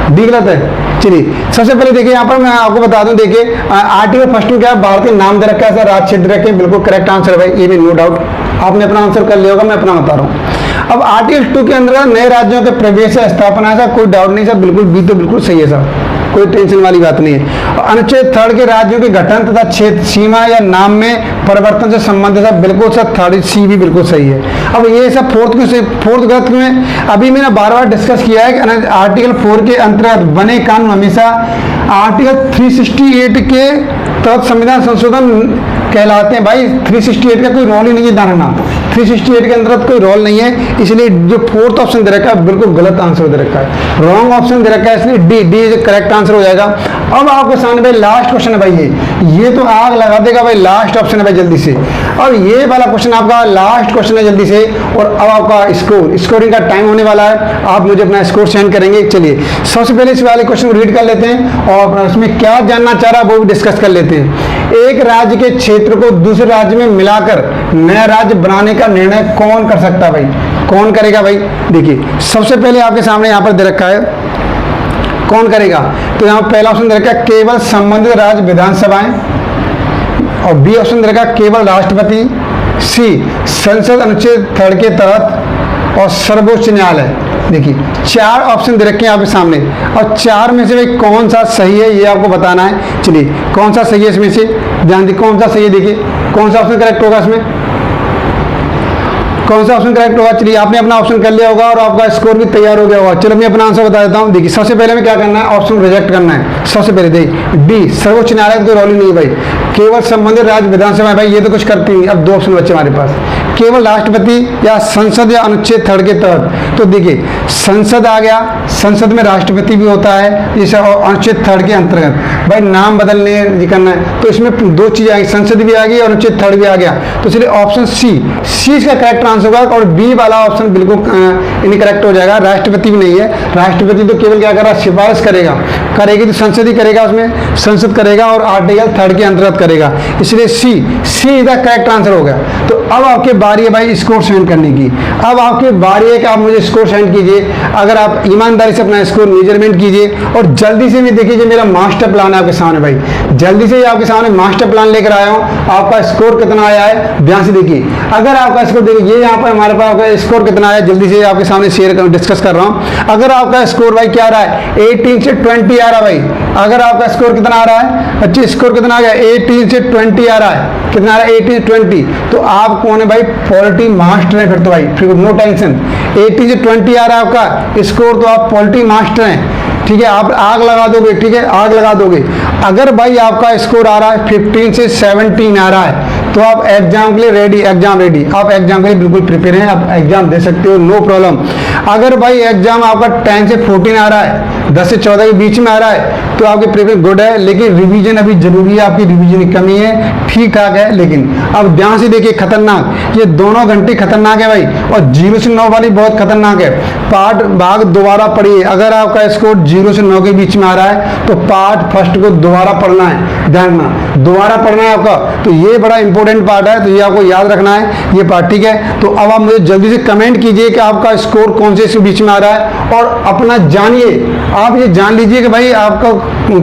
डी गलत है। चलिए सबसे पहले देखिए यहाँ पर मैं आपको बता दूं, देखिए आर्टिकल फर्स्ट में क्या है, भारतीय नाम दे रखा है सर, राज्य क्षेत्र रखे, बिल्कुल करेक्ट आंसर है भाई, ये भी नो डाउट। आपने अपना आंसर कर लिया होगा, मैं अपना बता रहा हूँ। अब आर्टिकल 2 के अंदर नए राज्यों के प्रवेश स्थापना है सर, कोई डाउट नहीं सर, बिल्कुल बी तो बिल्कुल सही है सर, कोई टेंशन वाली बात नहीं है। अनुच्छेद 3 के राज्यों के गठन तथा क्षेत्र सीमा या नाम में परिवर्तन से संबंधित है, बिल्कुल सर 3 सी भी बिल्कुल सही है। अब ये सब फोर्थ गलत क्यों है, अभी मैंने बार डिस्कस किया है कि आर्टिकल 4 के अंतर्गत बने कानून हमेशा आर्टिकल 368 के तहत संविधान संशोधन कहलाते हैं। भाई 368 का कोई रोल ही नहीं है, 368 के अंदर कोई रोल नहीं है, इसलिए जो फोर्थ ऑप्शन दे रखा है बिल्कुल गलत आंसर दे रखा है, रॉन्ग ऑप्शन दे रखा है, इसलिए डी इज करेक्ट आंसर हो जाएगा। अब आपके सामने भाई लास्ट क्वेश्चन है भाई, ये तो आग लगा देगा भाई, लास्ट ऑप्शन है भाई जल्दी से। और ये वाला क्वेश्चन आपका लास्ट क्वेश्चन है जल्दी से, और अब आपका स्कोरिंग का टाइम होने वाला है, आप मुझे अपना स्कोर सेंड करेंगे। चलिए सबसे पहले इस वाले क्वेश्चन को रीड कर लेते हैं और उसमें क्या जानना चाह रहा है वो भी डिस्कस कर लेते हैं। एक राज्य के क्षेत्र को दूसरे राज्य में मिलाकर नया राज्य बनाने का निर्णय कौन कर सकता है भाई, कौन करेगा भाई? देखिए सबसे पहले आपके सामने यहाँ पर दे रखा है कौन करेगा, तो यहाँ पहला ऑप्शन दे रखा है केवल संबंधित राज्य विधानसभाएं, और बी ऑप्शन दे रखा है केवल राष्ट्रपति, सी संसद अनुच्छेद 3 के तहत, और सर्वोच्च न्यायालय। देखिए 4 ऑप्शन दे रखे हैं आपके सामने, और 4 में से भाई कौन सा सही है ये आपको बताना है। चलिए कौन सा सही है इसमें से, ध्यान देखिए कौन सा सही है, देखिए कौन सा ऑप्शन करेक्ट होगा, इसमें कौन सा ऑप्शन करेक्ट होगा। चलिए आपने अपना ऑप्शन कर लिया होगा और आपका स्कोर भी तैयार हो गया होगा। चलो मैं अपना आंसर बता देता हूँ। देखिए सबसे पहले में क्या करना है, ऑप्शन रिजेक्ट करना है। सबसे पहले देखिए डी सर्वोच्च न्यायालय कोई रोल ही नहीं है भाई, केवल संबंधित राज्य विधानसभा भाई ये तो कुछ करती नहीं। अब 2 ऑप्शन बच्चे हमारे पास, केवल राष्ट्रपति या संसद या अनुच्छेद 3 के तहत। तो देखिए संसद आ गया, संसद में राष्ट्रपति भी होता है जैसे अनुच्छेद 3 के अंतर्गत भाई नाम बदलने करना है, तो इसमें 2 चीजें आ गई, संसद भी आ गई और अनुच्छेद 3 भी आ गया। तो चलिए ऑप्शन सी इसका करेक्ट आंसर होगा, और बी वाला ऑप्शन बिल्कुल इनकरेक्ट हो जाएगा। राष्ट्रपति भी नहीं है, राष्ट्रपति तो केवल क्या कर रहा है, सिफारिश करेगी तो संसद ही करेगा, उसमें संसद करेगा और आर्टिकल 3 के अंतर्गत करेगा, इसलिए सी इज द करेक्ट आंसर हो गया। तो अब आपके बारी है भाई स्कोर सेंड करने की। अब आपकी बारी है कि आप मुझे स्कोर सेंड कीजिए, अगर आप ईमानदारी से अपना स्कोर मेजरमेंट कीजिए, और जल्दी से भी देखिए मेरा मास्टर प्लान है आपके सामने भाई, जल्दी से आपके सामने मास्टर प्लान लेकर आया हूँ। आपका स्कोर कितना आया है ध्यान से देखिए, अगर आपका स्कोर देखिए ये यहाँ पर हमारे पास आपका स्कोर कितना आया, जल्दी से आपके सामने शेयर डिस्कस कर रहा हूँ। अगर आपका स्कोर भाई क्या आ रहा है, 18 से 20 आ रहा है भाई। अगर आपका स्कोर कितना आ रहा है, अच्छी स्कोर कितना आ गया, 18 से 20 आ रहा है, कितना आ रहा है 18 से 20, तो आप कौन है भाई, पॉलिटी मास्टर है फिर तो भाई, फिर नो टेंशन। 18 से 20 आ रहा है आपका स्कोर, तो आप पॉलिटी मास्टर हैं, ठीक है, आप आग लगा दोगे, ठीक है आग लगा दोगे। अगर भाई आपका स्कोर आ रहा है 15 से 17 आ रहा है, तो आप एग्जाम के लिए रेडी, एग्जाम रेडी, आप एग्जाम के लिए बिल्कुल प्रिपेयर हैं, आप एग्जाम दे सकते हो, नो प्रॉब्लम। अगर भाई एग्जाम आपका 10 से 14 आ रहा है, 10 से 14 के बीच में आ रहा है, तो आपकी प्रिपेयर गुड है, लेकिन रिवीजन अभी जरूरी है, आपकी रिवीजन की कमी है, ठीक ठाक है। लेकिन अब ध्यान से देखिए खतरनाक, ये दोनों घंटे खतरनाक है भाई, और 0 से 9 वाली बहुत खतरनाक है। पार्ट भाग दोबारा पढ़िए, अगर आपका स्कोर 0 से 9 के बीच में आ रहा है तो पार्ट फर्स्ट को दोबारा पढ़ना है, ध्यान रखना दोबारा पढ़ना है आपका, तो ये बड़ा इंपॉर्टेंट पार्ट है, तो ये आपको याद रखना है ये पार्ट, ठीक है। तो अब आप मुझे जल्दी से कमेंट कीजिए कि आपका स्कोर कौन से इसके बीच में आ रहा है, और अपना जानिए, आप ये जान लीजिए कि भाई आपका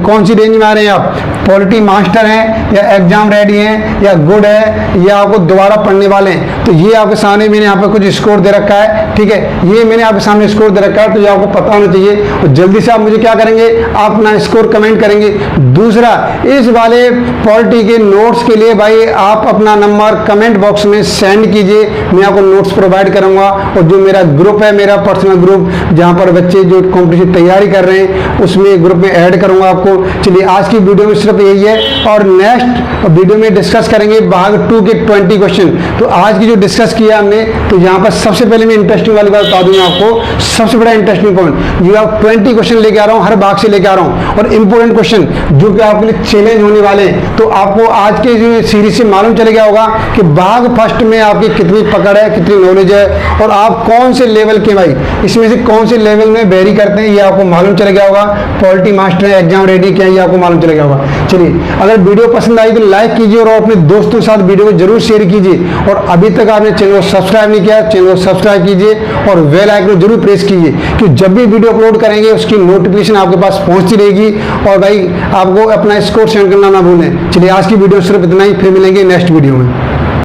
कौन सी रेंज में आ रहे हैं, आप पॉलिटी मास्टर हैं या एग्जाम रेडी हैं या गुड है या आपको दोबारा पढ़ने वाले हैं। तो ये आपके सामने मैंने यहाँ पे कुछ स्कोर दे रखा है, ठीक है, ये मैंने आपके सामने स्कोर दे रखा है, तो ये आपको पता होना चाहिए। और जल्दी से आप मुझे क्या करेंगे, आप अपना स्कोर कमेंट करेंगे। दूसरा, इस वाले पॉलिटी के नोट्स के लिए भाई आप अपना नंबर कमेंट बॉक्स में सेंड कीजिए, मैं आपको नोट्स प्रोवाइड करूंगा। और जो मेरा ग्रुप है, मेरा पर्सनल ग्रुप, जहाँ पर बच्चे जो कॉम्पिटिशन तैयारी कर रहे हैं उसमें ग्रुप में ऐड करूंगा आपको। चलिए आज की वीडियो में सिर्फ यही है, और नेक्स्ट वीडियो में डिस्कस करेंगे भाग 2 के 20 क्वेश्चन। तो आज की जो डिस्कस किया हमने, तो यहाँ पर सबसे पहले मैं इंटरेस्टिंग वाली बात बता दूंगा आपको, सबसे बड़ा इंटरेस्टिंग पॉइंट जो आप 20 क्वेश्चन लेके आ रहा हूँ, हर भाग से लेके आ रहा हूँ, और इंपोर्टेंट क्वेश्चन जो कि आपके लिए चैलेंज होने वाले हैं। तो आपको आज के जो सीरीज से मालूम चल गया होगा कि भाग फर्स्ट में आपकी कितनी पकड़ है, कितनी नॉलेज है, और आप कौन से लेवल के भाई इसमें से कौन से लेवल में वेरी करते हैं, ये आपको मालूम चल गया होगा। पॉलिटी मास्टर है, एग्जाम रेडी क्या है, ये आपको मालूम चल गया होगा। चलिए अगर वीडियो पसंद आई तो लाइक कीजिए, और अपने दोस्तों के साथ वीडियो को जरूर शेयर कीजिए, और अभी तक आपने चैनल को सब्सक्राइब नहीं किया, चैनल को सब्सक्राइब कीजिए और बेल आइकन जरूर प्रेस कीजिए, कि जब भी वीडियो अपलोड करेंगे उसकी नोटिफिकेशन आपके पास पहुंचती रहेगी। और भाई आपको अपना स्कोर सेंड करना ना भूलें। चलिए आज की वीडियो सिर्फ इतना ही, फिर मिलेंगे नेक्स्ट वीडियो में।